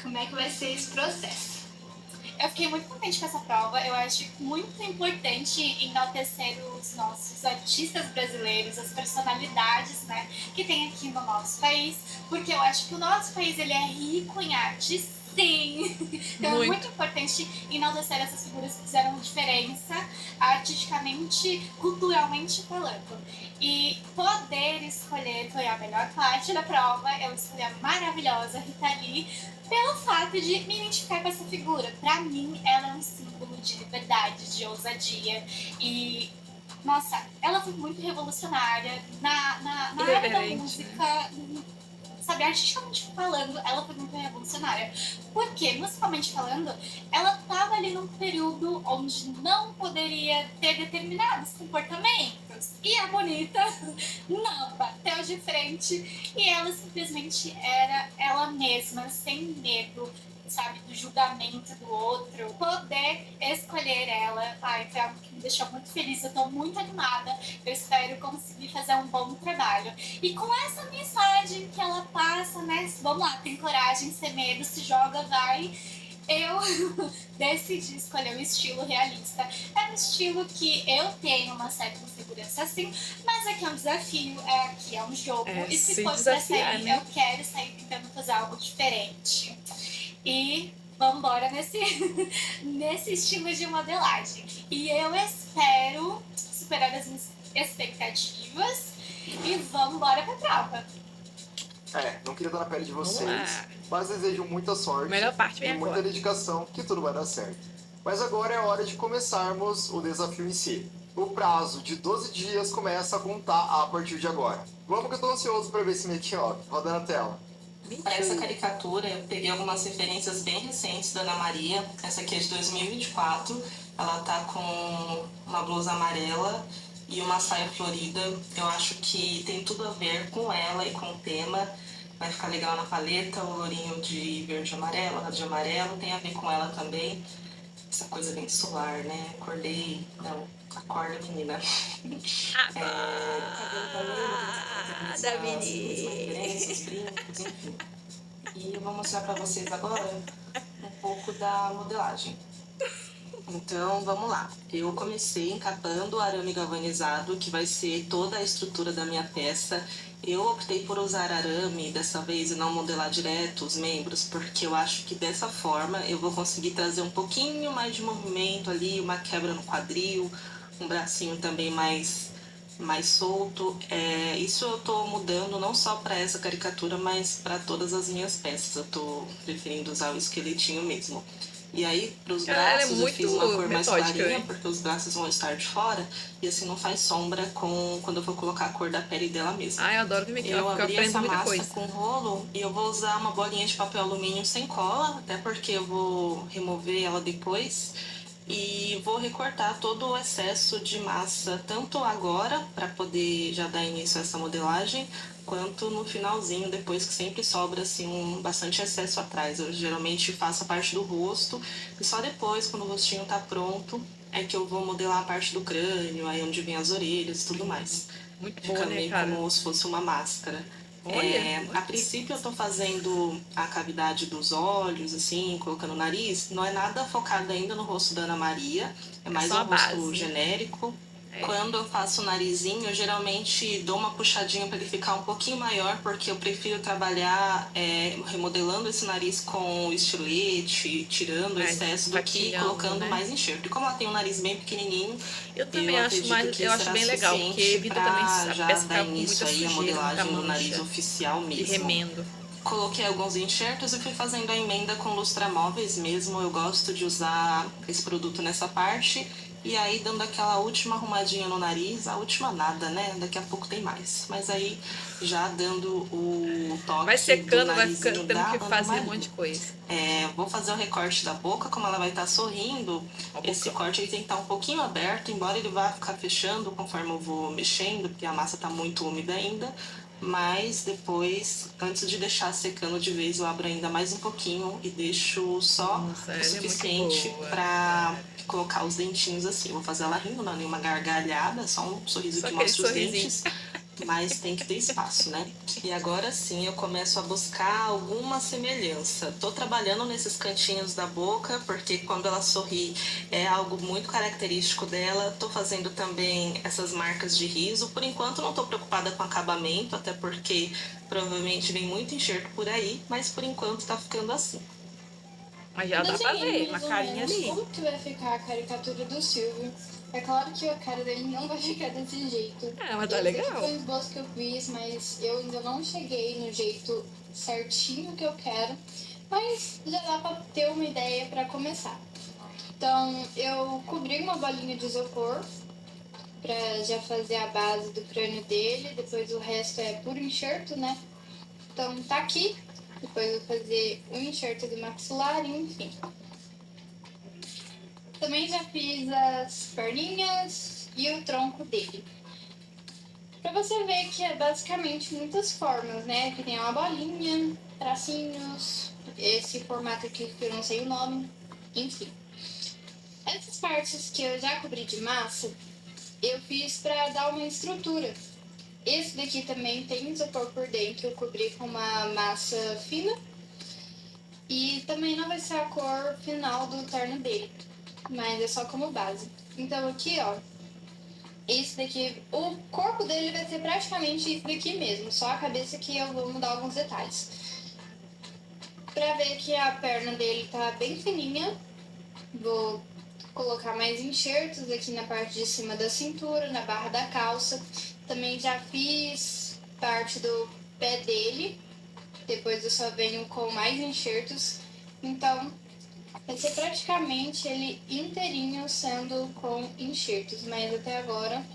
como é que vai ser esse processo. Eu fiquei muito contente com essa prova. Eu acho muito importante enaltecer os nossos artistas brasileiros, as personalidades, né, que tem aqui no nosso país, porque eu acho que o nosso país ele é rico em arte, sim. Então é muito importante enaltecer essas figuras que fizeram diferença artisticamente, culturalmente falando. E poder escolher foi a melhor parte da prova. Eu escolhi a maravilhosa Rita Lee pelo fato de me identificar com essa figura. Pra mim, ela é um símbolo de liberdade, de ousadia. E, nossa, ela foi muito revolucionária na área da música, sabe, artisticamente falando, ela foi muito revolucionária. Porque, musicalmente falando, ela tava ali num período onde não poderia ter determinados comportamentos. E a Bonita não bateu de frente e ela simplesmente era ela mesma, sem medo, sabe, do julgamento do outro, poder escolher ela. Ai, foi algo que me deixou muito feliz, eu tô muito animada, eu espero conseguir fazer um bom trabalho. E com essa mensagem que ela passa, né, vamos lá, tem coragem, sem medo, se joga, vai. Eu decidi escolher um estilo realista. É um estilo que eu tenho uma certa insegurança assim, mas aqui é um desafio, aqui é um jogo. E se se for pra desafiar, sair, né? eu quero sair tentando fazer algo diferente. E vamos embora nesse estilo de modelagem. E eu espero superar as minhas expectativas e vamos embora pra prova. Não queria estar na pele de Vamos vocês, lá. mas desejo muita sorte Melhor parte vem e muita agora. dedicação, que tudo vai dar certo. Mas agora é hora de começarmos o desafio em si. O prazo de 12 dias começa a contar a partir de agora. Vamos que eu tô ansioso para ver esse making-off. Roda na tela. Para essa caricatura, eu peguei algumas referências bem recentes da Ana Maria. Essa aqui é de 2024. Ela tá com uma blusa amarela e uma saia florida. Eu acho que tem tudo a ver com ela e com o tema. Vai ficar legal na paleta. O lourinho de verde e amarelo, a de amarelo, tem a ver com ela também. Essa coisa bem solar, né? Acordei. Não, acorda, menina. O cabelo tá lindo, Da as menina. referências, brincos, enfim. E eu vou mostrar para vocês agora um pouco da modelagem. Então, vamos lá. Eu comecei encapando o arame galvanizado, que vai ser toda a estrutura da minha peça. Eu optei por usar arame dessa vez e não modelar direto os membros, porque eu acho que dessa forma eu vou conseguir trazer um pouquinho mais de movimento ali, uma quebra no quadril, um bracinho também mais solto. Isso eu tô mudando não só para essa caricatura, mas para todas as minhas peças. Eu tô preferindo usar o esqueletinho mesmo. E aí, para os Cara, ela é braços, eu muito fiz uma cor mais metódica, clarinha, hein? porque os braços vão estar de fora, e assim não faz sombra quando eu for colocar a cor da pele dela mesmo. Ai, eu adoro que Eu eu abri aprendo essa muita massa coisa. com rolo e eu vou usar uma bolinha de papel alumínio sem cola, até porque eu vou remover ela depois. E vou recortar todo o excesso de massa, tanto agora, para poder já dar início a essa modelagem, quanto no finalzinho, depois que sempre sobra assim, bastante excesso atrás. Eu geralmente faço a parte do rosto e só depois, quando o rostinho tá pronto, é que eu vou modelar a parte do crânio, aí onde vem as orelhas e tudo mais. Muito boa, Fica né, meio cara? como se fosse uma máscara. Olha, A princípio eu tô fazendo a cavidade dos olhos, assim, colocando o nariz. Não é nada focado ainda no rosto da Ana Maria, é mais só a um rosto base. genérico. É. Quando eu faço o narizinho, eu geralmente dou uma puxadinha para ele ficar um pouquinho maior, porque eu prefiro trabalhar remodelando esse nariz com estilete, tirando o excesso, do que fatiando, colocando né? mais enxerto. E como ela tem um nariz bem pequenininho, Eu também eu acho acredito que eu acho será bem legal, porque suficiente evita também para a já peça dar ficar com início muita aí à sujeira, muita modelagem do nariz mancha oficial e mesmo. remendo. Coloquei alguns enxertos e fui fazendo a emenda com lustramóveis mesmo. Eu gosto de usar esse produto nessa parte. E aí, dando aquela última arrumadinha no nariz, a última nada, né? Daqui a pouco tem mais. Mas aí, já dando o toque Vai do secando, vai narizinho tendo da que Ana fazer um Maria. monte de coisa. Vou fazer o recorte da boca, como ela vai estar sorrindo. Esse corte ele tem que estar um pouquinho aberto, embora ele vá ficar fechando conforme eu vou mexendo, porque a massa está muito úmida ainda. Mas depois, antes de deixar secando de vez, eu abro ainda mais um pouquinho e deixo só Nossa, o ela é muito suficiente boa. para colocar os dentinhos assim. Vou fazer ela rindo, não é nenhuma gargalhada, só um sorriso Só que aquele mostra os sorrisinho. dentes. Mas tem que ter espaço, né? E agora sim eu começo a buscar alguma semelhança. Tô trabalhando nesses cantinhos da boca, porque quando ela sorri é algo muito característico dela. Tô fazendo também essas marcas de riso. Por enquanto não tô preocupada com acabamento, até porque provavelmente vem muito enxerto por aí, mas por enquanto tá ficando assim. Mas já dá pra Desenhei ver, uma mais ou carinha menos ali. como que vai ficar a caricatura do Silvio. É claro que a cara dele não vai ficar desse jeito. Mas tá Esse aqui legal. foi o esboço que eu fiz, mas eu ainda não cheguei no jeito certinho que eu quero. Mas já dá pra ter uma ideia pra começar. Então, eu cobri uma bolinha de isopor pra já fazer a base do crânio dele. Depois o resto é puro enxerto, né? Então tá aqui. Depois eu vou fazer o enxerto do maxilar, enfim. Também já fiz as perninhas e o tronco dele. Pra você ver que é basicamente muitas formas, né? Que tem uma bolinha, tracinhos, esse formato aqui que eu não sei o nome, enfim. Essas partes que eu já cobri de massa, eu fiz pra dar uma estrutura. Esse daqui também tem isopor por dentro, eu cobri com uma massa fina. E também não vai ser a cor final do terno dele, mas é só como base. Então aqui, ó, esse daqui, o corpo dele vai ser praticamente isso daqui mesmo, só a cabeça que eu vou mudar alguns detalhes. Pra ver que a perna dele tá bem fininha, vou colocar mais enxertos aqui na parte de cima da cintura, na barra da calça. Também já fiz parte do pé dele, depois eu só venho com mais enxertos. Então, vai ser praticamente ele inteirinho sendo com enxertos, mas até agora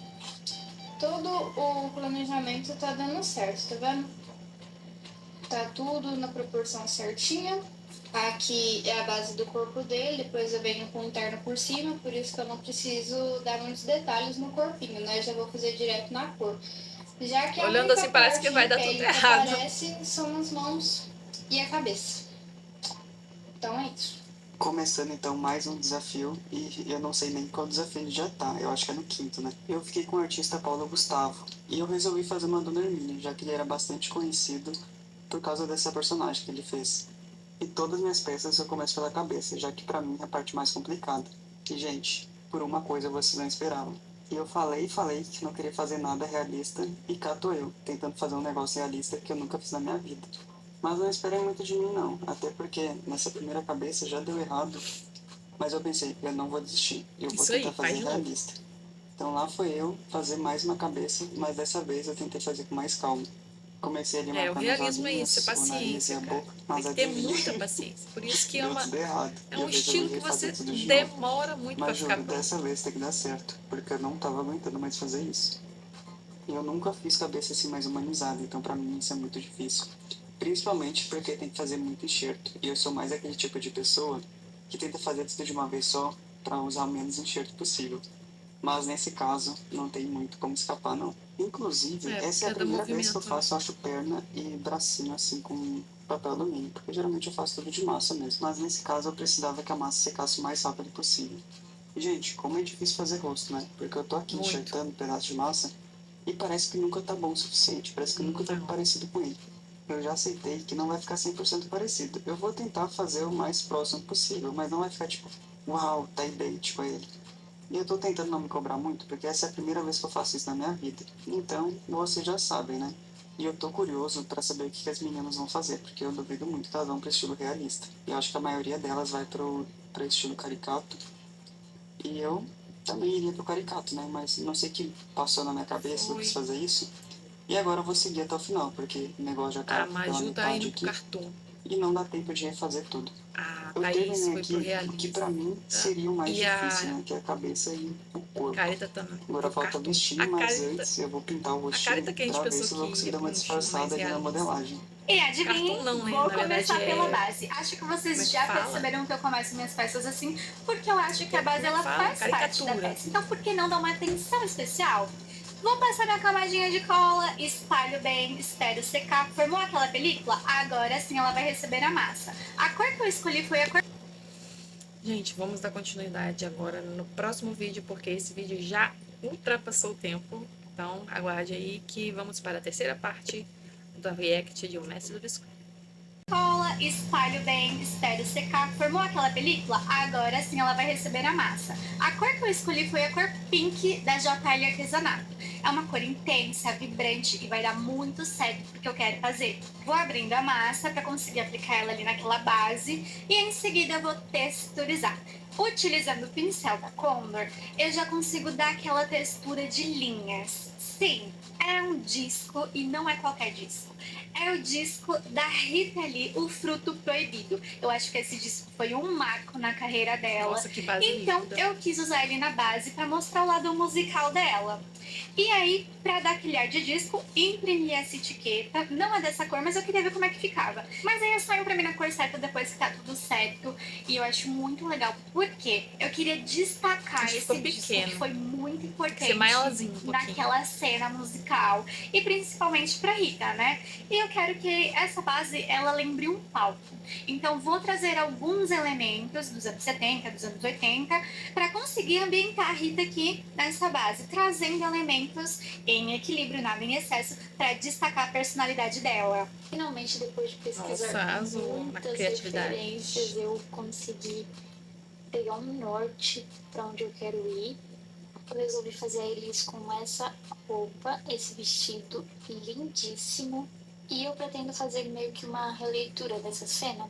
todo o planejamento tá dando certo, tá vendo? Tá tudo na proporção certinha. Aqui é a base do corpo dele, depois eu venho com o terno por cima, por isso que eu não preciso dar muitos detalhes no corpinho, né? Já vou fazer direto na cor. Já que a Olhando única assim, parece parte que vai de dar tudo pele que errado. aparece são as mãos e a cabeça. Então é isso. Começando então mais um desafio, e eu não sei nem qual desafio ele já tá, eu acho que é no quinto, né? Eu fiquei com o artista Paulo Gustavo, e eu resolvi fazer uma Dona Hermínia, já que ele era bastante conhecido por causa dessa personagem que ele fez. E todas as minhas peças eu começo pela cabeça, já que pra mim é a parte mais complicada. E gente, por uma coisa vocês não esperavam. E eu falei que não queria fazer nada realista, e cá tô eu, tentando fazer um negócio realista que eu nunca fiz na minha vida. Mas não esperem muito de mim não, até porque nessa primeira cabeça já deu errado, mas eu pensei, eu não vou desistir, eu vou Isso aí, tentar faz fazer de novo. realista. Então lá foi eu fazer mais uma cabeça, mas dessa vez eu tentei fazer com mais calma. Comecei ali O marcando os realismo é isso, é olhinhos, o nariz e paciência, a cara. boca, Tem mas que ter adivinha, muita paciência. Por isso que deu tudo errado. é E eu um estilo resolvi que refazer você tudo de novo. demora muito pra Mas ficar juro, pronto. dessa vez tem que dar certo, porque eu não tava aguentando mais fazer isso. E eu nunca fiz cabeça assim mais humanizada, então pra mim isso é muito difícil. Principalmente porque tem que fazer muito enxerto, e eu sou mais aquele tipo de pessoa que tenta fazer tudo de uma vez só para usar o menos enxerto possível. Mas nesse caso, não tem muito como escapar, não. Inclusive, essa é a Cada primeira vez que eu movimento, né? faço, acho, perna e bracinho assim com papel alumínio, porque geralmente eu faço tudo de massa mesmo. Mas nesse caso, eu precisava que a massa secasse o mais rápido possível. E, gente, como é difícil fazer rosto, né? Porque eu tô aqui Muito. enxertando um pedaço de massa e parece que nunca tá bom o suficiente, parece que nunca tá Não. parecido com ele. Eu já aceitei que não vai ficar 100% parecido. Eu vou tentar fazer o mais próximo possível, mas não vai ficar tipo, uau, tá idêntico a ele. E eu tô tentando não me cobrar muito, porque essa é a primeira vez que eu faço isso na minha vida. Então, vocês já sabem, né? E eu tô curioso pra saber o que as meninas vão fazer, porque eu duvido muito que elas vão pro estilo realista. Eu acho que a maioria delas vai pro estilo caricato. E eu também iria pro caricato, né? Mas não sei o que passou na minha cabeça, eu quis fazer isso. E agora eu vou seguir até o final, porque o negócio já tá A pela Maju tá metade indo pro aqui cartoon. e não dá tempo de refazer tudo. A Eu Thaís terminei foi pro aqui o que pra realista. mim seria o mais E difícil, a né? Que é a cabeça e o corpo. Carita também Agora pro falta cartoon. vestir, mas antes eu vou pintar o A rostinho Carita que a gente pra ver pensou se eu que vou conseguir ia dar pra uma um estilo mais disfarçada ali na realista. modelagem. E adivinhem, Cartoon não, né? vou Na verdade começar pela é... base. Acho que Como é vocês que já fala? perceberam que eu começo minhas peças assim, porque eu acho que a base ela Fala, faz parte da caricatura. peça. Então por que não dar uma atenção especial? Vou passar minha camadinha de cola, espalho bem, espero secar. Formou aquela película? Agora sim ela vai receber a massa. A cor que eu escolhi foi a cor... Gente, vamos dar continuidade agora no próximo vídeo, porque esse vídeo já ultrapassou o tempo. Então, aguarde aí que vamos para a terceira parte do react de O Mestre do Biscoito. cola, espalho bem, espero secar. Formou aquela película? Agora sim ela vai receber a massa. A cor que eu escolhi foi a cor pink da JL Artesanato. É uma cor intensa, vibrante e vai dar muito certo porque eu quero fazer. Vou abrindo a massa para conseguir aplicar ela ali naquela base e em seguida vou texturizar. Utilizando o pincel da Condor, eu já consigo dar aquela textura de linhas. Sim, é um disco e não é qualquer disco. É o disco da Rita Lee, O Fruto Proibido. Eu acho que esse disco foi um marco na carreira dela. Nossa, que base Então linda. eu quis usar ele na base para mostrar o lado musical dela. E aí, pra dar aquele ar de disco, imprimi essa etiqueta. Não é dessa cor, mas eu queria ver como é que ficava. Mas aí eu só imprimi na cor certa depois que tá tudo certo. E eu acho muito legal, porque eu queria destacar Acho que esse ficou disco pequeno. que foi muito Tem que importante ser maiorzinho um pouquinho. naquela cena musical. E principalmente pra Rita, né? E eu quero que essa base, ela lembre um palco. Então vou trazer alguns elementos dos anos 70, dos anos 80, para conseguir ambientar a Rita aqui nessa base, trazendo elementos em equilíbrio, nada em excesso, para destacar a personalidade dela. Finalmente, depois de pesquisar Nossa, arrasou na muitas criatividade. referências, eu consegui pegar um norte para onde eu quero ir. Eu resolvi fazer a Elis com essa roupa, esse vestido lindíssimo. E eu pretendo fazer meio que uma releitura dessa cena.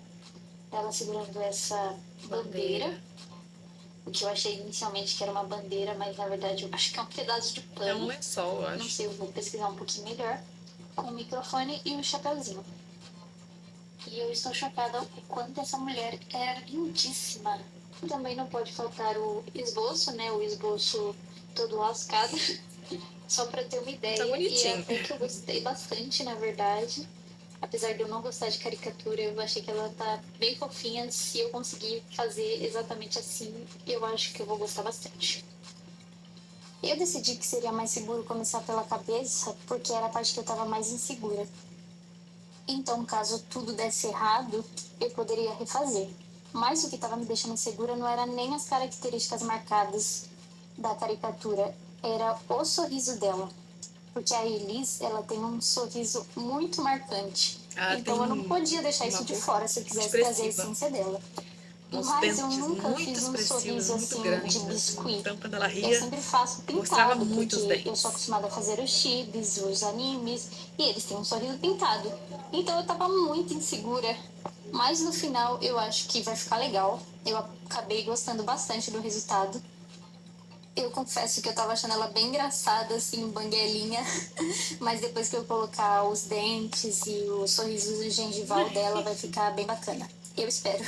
Dela segurando essa bandeira. O que eu achei inicialmente que era uma bandeira, mas na verdade eu acho que é um pedaço de pano. É um lençol, eu Não acho. sei, eu vou pesquisar um pouquinho melhor. Com o microfone e o chapéuzinho. E eu estou chocada o quanto essa mulher era lindíssima. Também não pode faltar o esboço, né? O esboço todo lascado. Só pra ter uma ideia. Tá bonitinho. E até que eu gostei bastante, na verdade. Apesar de eu não gostar de caricatura, eu achei que ela tá bem fofinha. Se eu conseguir fazer exatamente assim, eu acho que eu vou gostar bastante. Eu decidi que seria mais seguro começar pela cabeça, porque era a parte que eu tava mais insegura. Então, caso tudo desse errado, eu poderia refazer. Mas o que estava me deixando insegura não era nem as características marcadas da caricatura, era o sorriso dela. Porque a Elis, ela tem um sorriso muito marcante. Ela Então eu tem não podia deixar uma isso de boca fora se eu quisesse trazer a expressiva. essência dela. Uns Mas eu dentes nunca muito fiz um expressivos, sorriso muito assim grandes. de Assim. biscuit. Então, quando ela Eu ria, sempre faço mostrava pintado, muito os porque dentes. eu sou acostumada a fazer os chibis, os animes, e eles têm um sorriso pintado. Então eu tava muito insegura. Mas no final eu acho que vai ficar legal. Eu acabei gostando bastante do resultado. Eu confesso que eu tava achando ela bem engraçada, assim, banguelinha. Mas depois que eu colocar os dentes e o sorriso gengival dela, vai ficar bem bacana. Eu espero.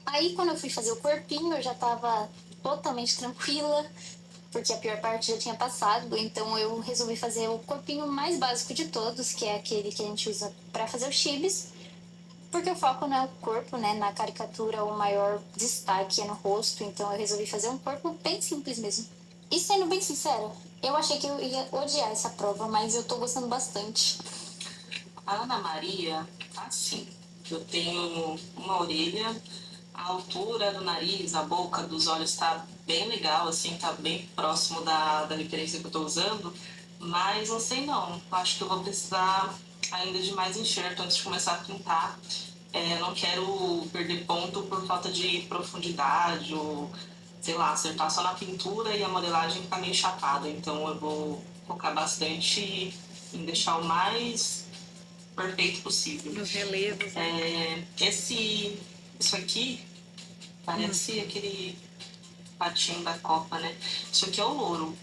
Aí, quando eu fui fazer o corpinho, eu já tava totalmente tranquila, porque a pior parte já tinha passado. Então, eu resolvi fazer o corpinho mais básico de todos, que é aquele que a gente usa pra fazer os chibis. Porque o foco não é o corpo, né? Na caricatura, o maior destaque é no rosto. Então, eu resolvi fazer um corpo bem simples mesmo. E sendo bem sincera, eu achei que eu ia odiar essa prova, mas eu tô gostando bastante. A Ana Maria, assim, eu tenho uma orelha, a altura do nariz, a boca, dos olhos tá bem legal, assim, tá bem próximo da referência que eu tô usando, mas não sei não, acho que eu vou precisar ainda de mais enxerto antes de começar a pintar. Não quero perder ponto por falta de profundidade ou, sei lá, acertar só na pintura e a modelagem ficar meio chapada, então eu vou focar bastante em deixar o mais perfeito possível. Nos relevos, né? Isso aqui parece aquele patinho da Copa, né? Isso aqui é o louro.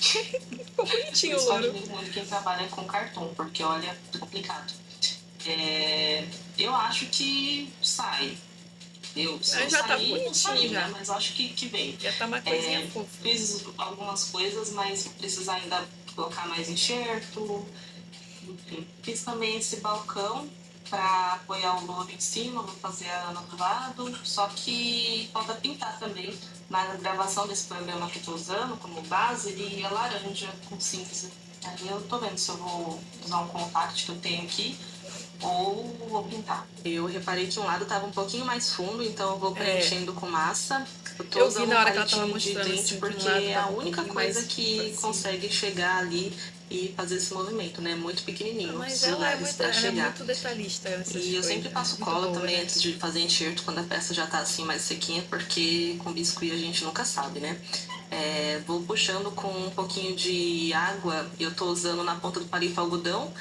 Ficou bonitinho o Isso pode louro. ver muito quem trabalha com cartão, porque olha, é complicado. Eu acho que sai. Se não Já tá sair, não saiu, bonitinho já. né? Mas acho que vem. Já tá uma coisinha fofa. Fiz algumas coisas, mas precisa ainda colocar mais enxerto. Enfim, fiz também esse balcão para apoiar o louro em cima, vou fazer a Ana do lado, só que falta pintar também. Na gravação desse programa que eu tô usando como base, ele é laranja com cinza. Aí eu tô vendo se eu vou usar um compact que eu tenho aqui ou vou pintar. Eu reparei que um lado tava um pouquinho mais fundo, então eu vou preenchendo com massa. Eu tô Eu vi usando na um hora que ela tava palitinho de mostrando, dente assim, que um porque lado é a tava um única pouquinho coisa mais que pra cima. consegue chegar ali e fazer esse movimento, né? Muito pequenininho, Mas os ela é lugares muito, pra ela é chegar. muito detalhista nessas E eu coisas. sempre passo Muito cola boa, também né? antes de fazer enxerto, quando a peça já tá assim mais sequinha, porque com biscuit a gente nunca sabe, né? Vou puxando com um pouquinho de água, eu tô usando na ponta do palito algodão.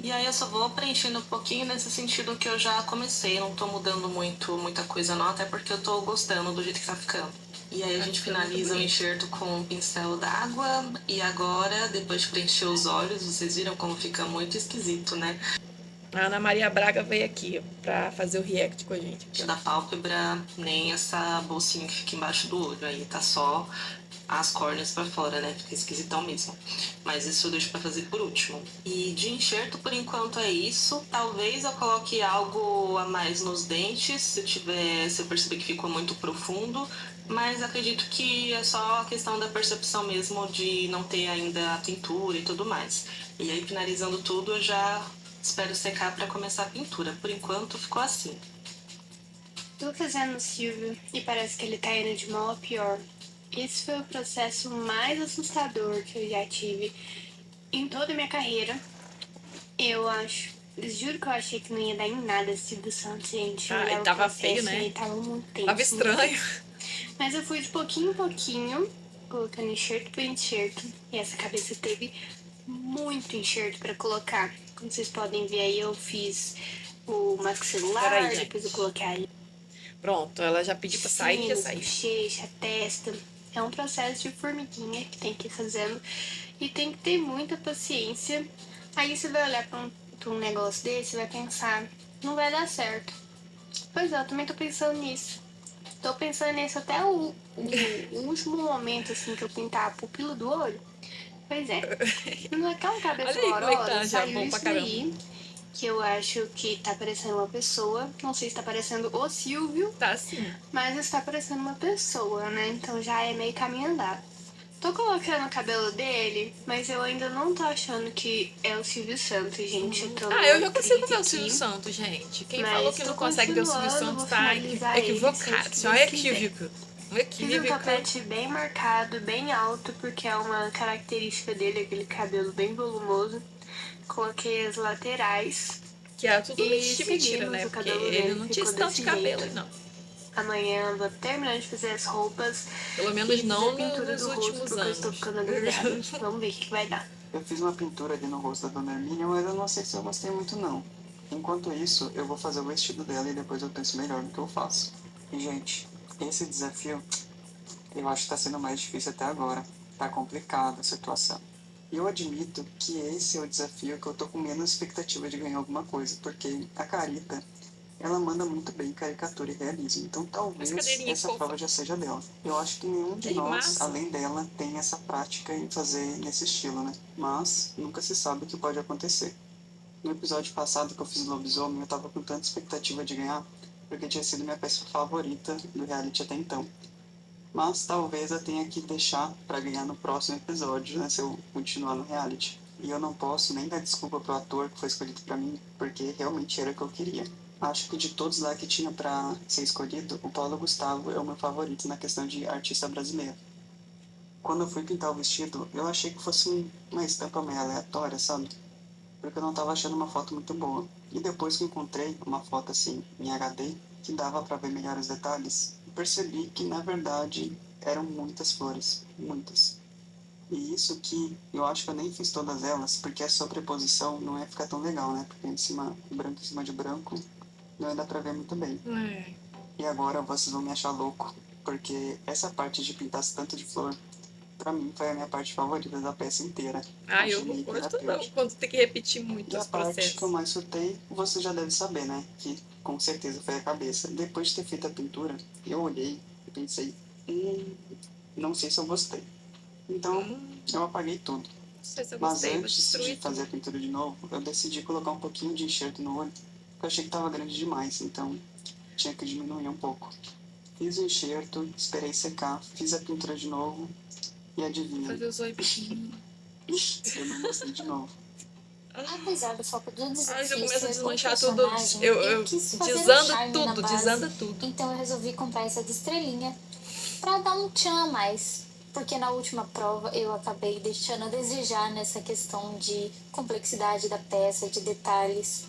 E aí eu só vou preenchendo um pouquinho nesse sentido que eu já comecei. Não tô mudando muita coisa não, até porque eu tô gostando do jeito que tá ficando. E aí a gente finaliza o enxerto com um pincel d'água. E agora, depois de preencher os olhos, vocês viram como fica muito esquisito, né? A Ana Maria Braga veio aqui pra fazer o react com a gente. Aqui, ó. Da pálpebra, nem essa bolsinha que fica embaixo do olho. Aí tá só as córneas pra fora, né? Fica esquisitão mesmo. Mas isso eu deixo pra fazer por último. E de enxerto, por enquanto, é isso. Talvez eu coloque algo a mais nos dentes, se eu perceber que ficou muito profundo. Mas acredito que é só a questão da percepção mesmo de não ter ainda a tintura e tudo mais. E aí, finalizando tudo, eu já espero secar para começar a pintura. Por enquanto, ficou assim. Tô fazendo o Silvio e parece que ele tá indo de mal a pior. Esse foi o processo mais assustador que eu já tive em toda a minha carreira. Eu juro que eu achei que não ia dar em nada esse Silvio Santos, gente. Ah, e tava feio, né? E tava muito tenso. Tava estranho. Mas eu fui de pouquinho em pouquinho, colocando enxerto por enxerto. E essa cabeça teve muito enxerto pra colocar. Como vocês podem ver aí, eu fiz o maxilar, Peraí, depois eu coloquei a Pronto, ela já pediu pra sair, já saiu. bochecha, a testa. É um processo de formiguinha que tem que ir fazendo e tem que ter muita paciência. Aí você vai olhar pra um negócio desse e vai pensar, não vai dar certo. Pois é, eu também tô pensando nisso. Tô pensando nisso até o último momento, assim, que eu pintar a pupila do olho. Pois é. Naquela cabeça Olha aí como é que tá, horrorosa, já saiu bom pra isso caramba. daí. Que eu acho que tá parecendo uma pessoa. Não sei se tá parecendo o Silvio, Tá assim. mas está parecendo uma pessoa, né? Então já é meio caminho andado. Tô colocando o cabelo dele, mas eu ainda não tô achando que é o Silvio Santos, gente. Eu tô Eu já consigo numa ver o crise Silvio aqui, Santos, gente. Quem mas falou que não tô consegue ver o Silvio continuando, Santos vou tá finalizar ele, equivocado. seja Isso é um Deus quiser. equívoco. Um Fiz um equívoco. topete bem marcado, bem alto, porque é uma característica dele, aquele cabelo bem volumoso. Coloquei as laterais Que é tudo e mentira, seguimos né? o Porque cabelo ele dele, não tinha ficou esse tanto de desse cabelo, jeito. não. Amanhã vou terminar de fazer as roupas Pelo e menos fazer não a pintura nos do rosto, últimos porque eu estou anos. ficando agoniada. Vamos ver o que vai dar. Eu fiz uma pintura ali no rosto da Dona Hermínia, mas eu não sei se eu gostei muito não. Enquanto isso, eu vou fazer o vestido dela e depois eu penso melhor no que eu faço. E, gente, esse desafio eu acho que tá sendo mais difícil até agora. Tá complicada a situação. E eu admito que esse é o desafio que eu tô com menos expectativa de ganhar alguma coisa, porque a Carita, ela manda muito bem caricatura e realismo, então Mas talvez cadeirinha essa fofa. prova já seja dela. Eu acho que nenhum de Que nós, massa. além dela, tem essa prática em fazer nesse estilo, né? Mas nunca se sabe o que pode acontecer. No episódio passado que eu fiz Lobisomem, eu tava com tanta expectativa de ganhar, porque tinha sido minha peça favorita do reality até então. Mas talvez eu tenha que deixar para ganhar no próximo episódio, né, se eu continuar no reality. E eu não posso nem dar desculpa pro ator que foi escolhido para mim, porque realmente era o que eu queria. Acho que de todos lá que tinha para ser escolhido, o Paulo Gustavo é o meu favorito na questão de artista brasileiro. Quando eu fui pintar o vestido, eu achei que fosse uma estampa meio aleatória, sabe? Porque eu não tava achando uma foto muito boa. E depois que encontrei uma foto assim, em HD, que dava para ver melhor os detalhes, percebi que na verdade eram muitas flores, muitas. E isso que eu acho que eu nem fiz todas elas, porque a sobreposição não ia ficar tão legal, né? Porque em cima, branco em cima de branco, não ia dar pra ver muito bem. E agora vocês vão me achar louco, porque essa parte de pintar tanto de flor, pra mim foi a minha parte favorita da peça inteira. Eu Achei não meio gosto não, terapêutico. quando tem que repetir muito E a os parte que eu processos. mais surtei, você já deve saber, né? Que com certeza foi a cabeça. Depois de ter feito a pintura, eu olhei e pensei, não sei se eu gostei. Então, eu apaguei tudo. Não sei se eu Mas gostei, vou antes destruir de fazer a tudo. pintura de novo, eu decidi colocar um pouquinho de enxerto no olho, porque eu achei que estava grande demais, então tinha que diminuir um pouco. Fiz o enxerto, esperei secar, fiz a pintura de novo e adivinha, Fazer os olhos pequenininhos. eu não gostei de novo. Apesar do foco do Já desafio começa a ser o desmanchar tudo. personagem, eu quis fazer um Desanda charme na tudo, base, desanda tudo. então eu resolvi comprar essa de estrelinha pra dar um tchan a mais. Porque na última prova eu acabei deixando a desejar nessa questão de complexidade da peça, de detalhes.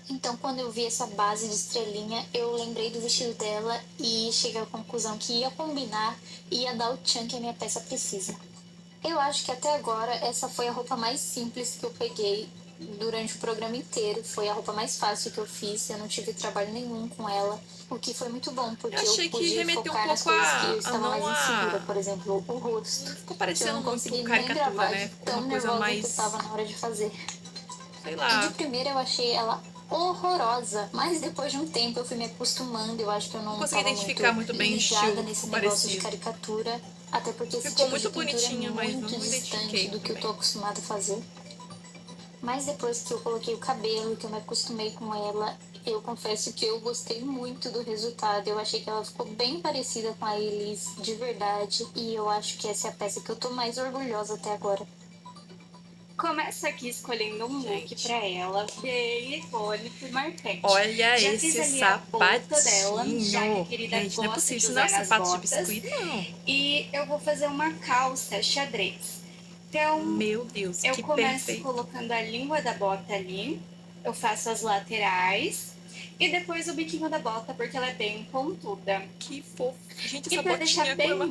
Então, quando eu vi essa base de estrelinha, eu lembrei do vestido dela e cheguei à conclusão que ia combinar e ia dar o tchan que a minha peça precisa. Eu acho que até agora essa foi a roupa mais simples que eu peguei durante o programa inteiro. Foi a roupa mais fácil que eu fiz, eu não tive trabalho nenhum com ela. O que foi muito bom, porque Eu achei eu que pude remeteu um focar nas pouco coisas que eu a estava não mais insegura. Por exemplo, o Não rosto. ficou Que eu parecendo não muito consegui nem caricatura, gravar né? de Ficou tão uma coisa nervosa mais, que eu tava na hora de fazer. sei E de lá. primeira eu achei ela horrorosa, mas depois de um tempo eu fui me acostumando. Eu acho que eu Não não consegui estava identificar muito muito bem o ligada estilo, nesse ficou negócio de parecido. caricatura, até porque esse Ficou tipo de muito pintura é bonitinha, mas muito não distante identifiquei do que eu também. tô acostumada a fazer. Mas depois que eu coloquei o cabelo, que eu me acostumei com ela, eu confesso que eu gostei muito do resultado. Eu achei que ela ficou bem parecida com a Elise de verdade, e eu acho que essa é a peça que eu tô mais orgulhosa até agora. Começa aqui escolhendo um look Gente. pra ela, bem icônico e marcante. Olha Já esse fiz ali a bolsa dela, já que a sapatinho. querida Gente, não é gosta possível. de Isso não é usar nas sapato de botas. biscuit, não. E eu vou fazer uma calça xadrez. Então, Meu Deus, eu que começo perfeito. colocando a língua da bota ali, eu faço as laterais e depois o biquinho da bota, porque ela é bem pontuda. Que fofo. Gente, E essa pra deixar botinha, como ela bem é fofa.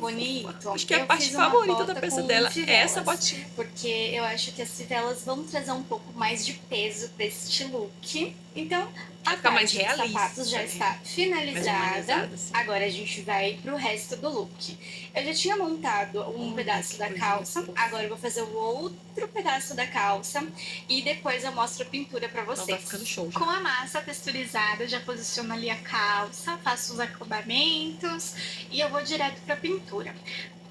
bonito, Acho que é a eu parte fiz uma favorita da bota peça com dela é essa fivelas, botinha. porque eu acho que as fivelas vão trazer um pouco mais de peso pra este look. Então, a Vai ficar mais parte dos realista, sapatos já né? está Mais finalizada. humanizada, assim. Agora a gente vai pro resto do look. Eu já tinha montado um Olha, pedaço que da coisinha calça, fofa. agora eu vou fazer o outro pedaço da calça e depois eu mostro a pintura pra Não, vocês. tá ficando show já. Com a massa texturizada, já posiciono ali a calça, faço os acabamentos e eu vou direto pra pintura.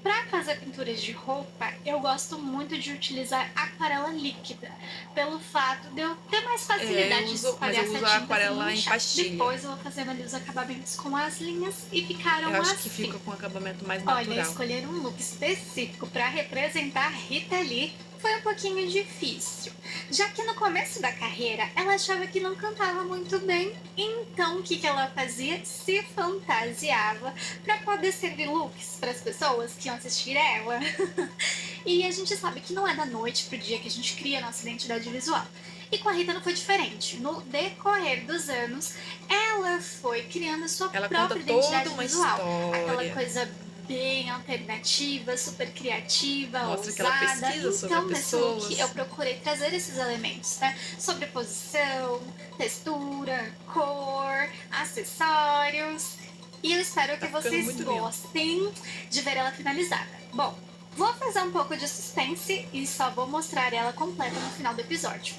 Para fazer pinturas de roupa, eu gosto muito de utilizar aquarela líquida, pelo fato de eu ter mais facilidade de mas espalhar eu essa uso a tinta sem aquarela em manchar. pastilha. Depois eu vou fazendo ali os acabamentos com as linhas e ficaram Eu acho assim. que fica com um acabamento mais Olha, natural. escolher um look específico para representar Rita Lee foi um pouquinho difícil, já que no começo da carreira ela achava que não cantava muito bem, então o que ela fazia? Se fantasiava para poder servir looks para as pessoas que iam assistir ela. E a gente sabe que não é da noite pro dia que a gente cria a nossa identidade visual. E com a Rita não foi diferente. No decorrer dos anos, ela foi criando a sua Ela conta própria toda identidade uma visual. Aquela história. coisa bem alternativa, super criativa, Mostra que ela ousada. pesquisa sobre Então, nesse look, pessoas. eu procurei trazer esses elementos, né? Sobreposição, textura, cor, acessórios. E eu espero Tá que ficando vocês muito lindo. gostem de ver ela finalizada. Bom, vou fazer um pouco de suspense e só vou mostrar ela completa no final do episódio.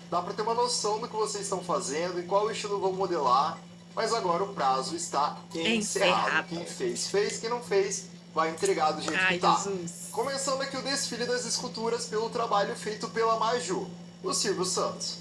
Dá pra ter uma noção do que vocês estão fazendo e qual estilo vão modelar, mas agora o prazo está encerrado. Quem fez, fez. Quem não fez, vai entregar do jeito Ai, que tá. Jesus. Começando aqui o desfile das esculturas pelo trabalho feito pela Maju, o Silvio Santos.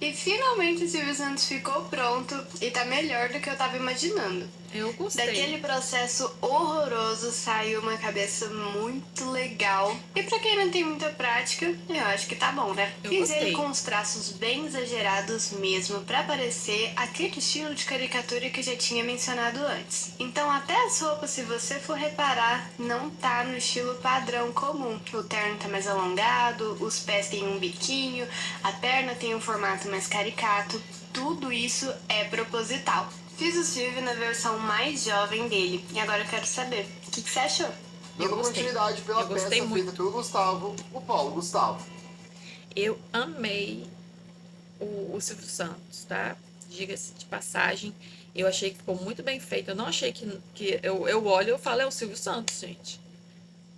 E finalmente o Silvio Santos ficou pronto e tá melhor do que eu tava imaginando. Eu gostei. Daquele processo horroroso saiu uma cabeça muito legal. E pra quem não tem muita prática, eu acho que tá bom, né? Eu Fiz gostei. ele com os traços bem exagerados mesmo, pra parecer aquele estilo de caricatura que eu já tinha mencionado antes. Então até as roupas, se você for reparar, não tá no estilo padrão comum. O terno tá mais alongado, os pés têm um biquinho, a perna tem um formato mais caricato. Tudo isso é proposital. Fiz o Silvio na versão mais jovem dele. E agora eu quero saber, o que você achou? Dando gostei. continuidade pela Eu gostei peça muito. feita pelo Gustavo, o Paulo Gustavo. Eu amei o Silvio Santos, tá? Diga-se de passagem. Eu achei que ficou muito bem feito. Eu não achei que eu olho e eu falo, é o Silvio Santos, gente.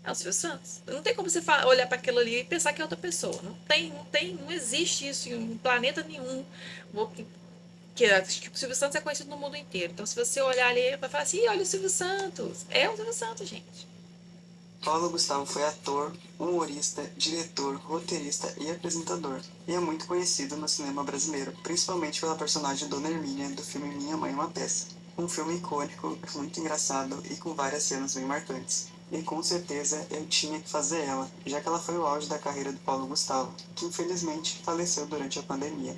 É o Silvio Santos. Não tem como você olhar para aquilo ali e pensar que é outra pessoa. Não existe isso em planeta nenhum. Acho que o Silvio Santos é conhecido no mundo inteiro. Então, se você olhar ali, vai falar assim, olha o Silvio Santos. É o Silvio Santos, gente. Paulo Gustavo foi ator, humorista, diretor, roteirista e apresentador, e é muito conhecido no cinema brasileiro, principalmente pela personagem Dona Hermínia do filme Minha Mãe é uma Peça. Um filme icônico, muito engraçado e com várias cenas bem marcantes. E com certeza eu tinha que fazer ela, já que ela foi o auge da carreira do Paulo Gustavo, que infelizmente faleceu durante a pandemia.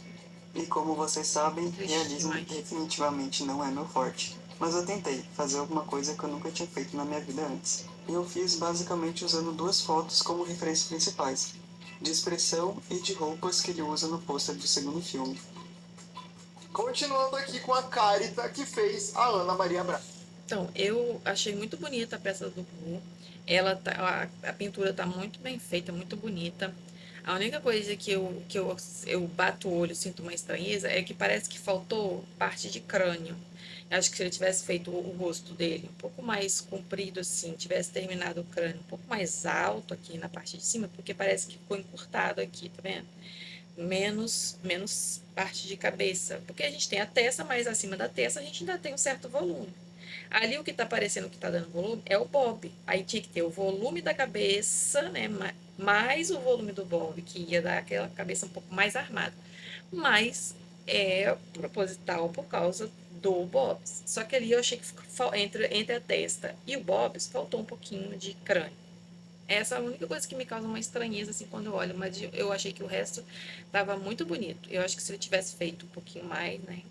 E como vocês sabem, Triste realismo demais. definitivamente não é meu forte. Mas eu tentei fazer alguma coisa que eu nunca tinha feito na minha vida antes. E eu fiz basicamente usando duas fotos como referências principais, de expressão e de roupas que ele usa no pôster do segundo filme. Continuando aqui com a Carita, que fez a Ana Maria Braga. Então, eu achei muito bonita a peça do Blue. A pintura tá muito bem feita, muito bonita. A única coisa que eu bato o olho, sinto uma estranheza, é que parece que faltou parte de crânio. Eu acho que se ele tivesse feito o rosto dele um pouco mais comprido assim, tivesse terminado o crânio um pouco mais alto aqui na parte de cima, porque parece que ficou encurtado aqui, tá vendo? Menos parte de cabeça. Porque a gente tem a testa, mas acima da testa a gente ainda tem um certo volume. Ali o que tá parecendo que tá dando volume é o bob. Aí tinha que ter o volume da cabeça, né? Mais o volume do bob, que ia dar aquela cabeça um pouco mais armada. Mas é proposital por causa do bobs. Só que ali eu achei que entre a testa e o bobs faltou um pouquinho de crânio. Essa é a única coisa que me causa uma estranheza assim quando eu olho, mas eu achei que o resto estava muito bonito. Eu acho que se ele tivesse feito um pouquinho mais, né?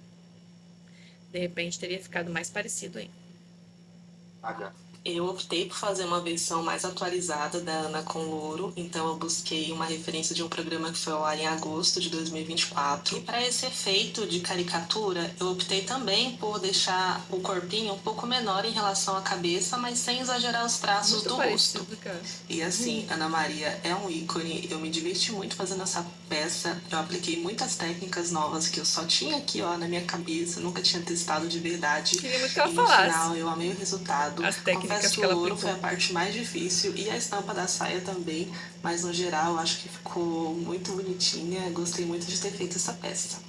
De repente teria ficado mais parecido ainda. Eu optei por fazer uma versão mais atualizada da Ana com louro, então eu busquei uma referência de um programa que foi ao ar em agosto de 2024. E para esse efeito de caricatura, eu optei também por deixar o corpinho um pouco menor em relação à cabeça, mas sem exagerar os traços Muito do parecido, rosto. cara. E assim, Ana Maria é um ícone, eu me diverti muito fazendo essa peça, eu apliquei muitas técnicas novas que eu só tinha aqui ó na minha cabeça, nunca tinha testado de verdade. Queria muito que ela E no falasse final eu amei o resultado. as técnicas Confesso que que o ela louro aplicou. foi a parte mais difícil e a estampa da saia também, mas no geral eu acho que ficou muito bonitinha, gostei muito de ter feito essa peça.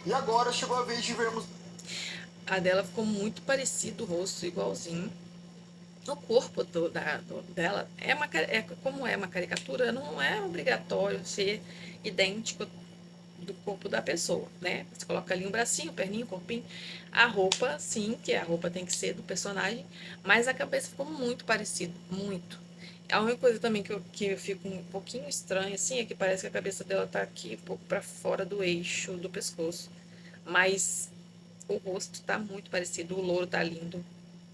E agora chegou a vez de vermos. A dela ficou muito parecido o rosto, igualzinho. O corpo dela como é uma caricatura, não é obrigatório ser idêntico do corpo da pessoa, né? Você coloca ali um bracinho, perninho, corpinho. A roupa, sim, que a roupa tem que ser do personagem, mas a cabeça ficou muito parecida, muito. A única coisa também que eu fico um pouquinho estranha, assim, é que parece que a cabeça dela tá aqui um pouco para fora do eixo do pescoço. Mas o rosto tá muito parecido, o louro tá lindo,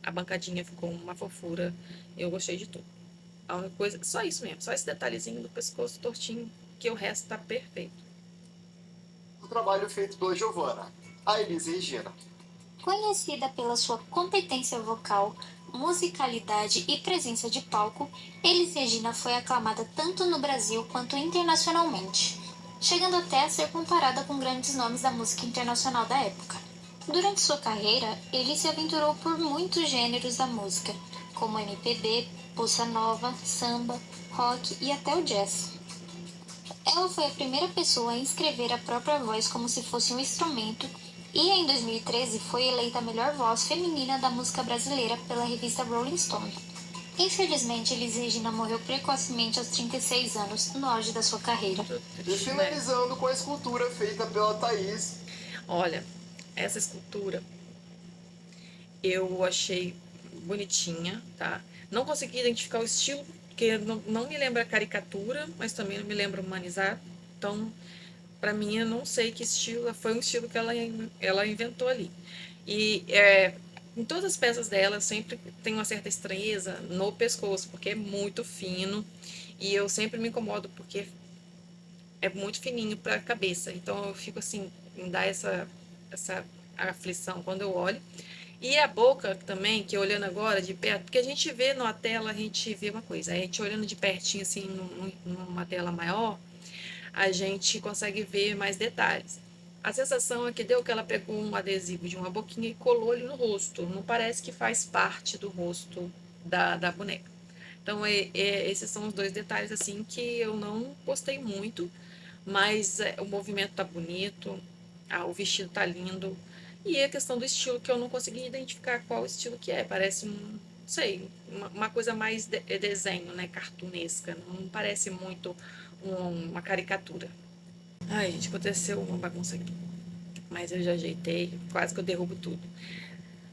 a bancadinha ficou uma fofura, eu gostei de tudo. A única coisa, só isso mesmo, só esse detalhezinho do pescoço tortinho, que o resto tá perfeito. O trabalho feito pela Giovanna, a Elis Regina. Conhecida pela sua competência vocal, musicalidade e presença de palco, Elis Regina foi aclamada tanto no Brasil quanto internacionalmente, chegando até a ser comparada com grandes nomes da música internacional da época. Durante sua carreira, Elis se aventurou por muitos gêneros da música, como MPB, bossa nova, samba, rock e até o jazz. Ela foi a primeira pessoa a inscrever a própria voz como se fosse um instrumento e em 2013 foi eleita a melhor voz feminina da música brasileira pela revista Rolling Stone. Infelizmente, Elis Regina morreu precocemente aos 36 anos, no auge da sua carreira. E finalizando com a escultura feita pela Thaís. Olha, essa escultura eu achei bonitinha, tá? Não consegui identificar o estilo, porque não me lembra caricatura, mas também não me lembra humanizar. Então, para mim, eu não sei que estilo, foi um estilo que ela inventou ali. E em todas as peças dela, sempre tem uma certa estranheza no pescoço, porque é muito fino. E eu sempre me incomodo, porque é muito fininho para a cabeça. Então, eu fico assim, me dá essa aflição quando eu olho. E a boca também, que olhando agora de perto, porque a gente vê numa tela, a gente vê uma coisa, a gente olhando de pertinho, assim, numa tela maior, a gente consegue ver mais detalhes. A sensação é que deu que ela pegou um adesivo de uma boquinha e colou ele no rosto. Não parece que faz parte do rosto da boneca. Então, esses são os dois detalhes, assim, que eu não gostei muito, mas o movimento tá bonito, o vestido tá lindo. E a questão do estilo, que eu não consegui identificar qual estilo que é. Parece não sei, uma coisa mais desenho, né, cartunesca. Não parece muito uma caricatura. Ai, gente, aconteceu uma bagunça aqui. Mas eu já ajeitei, quase que eu derrubo tudo.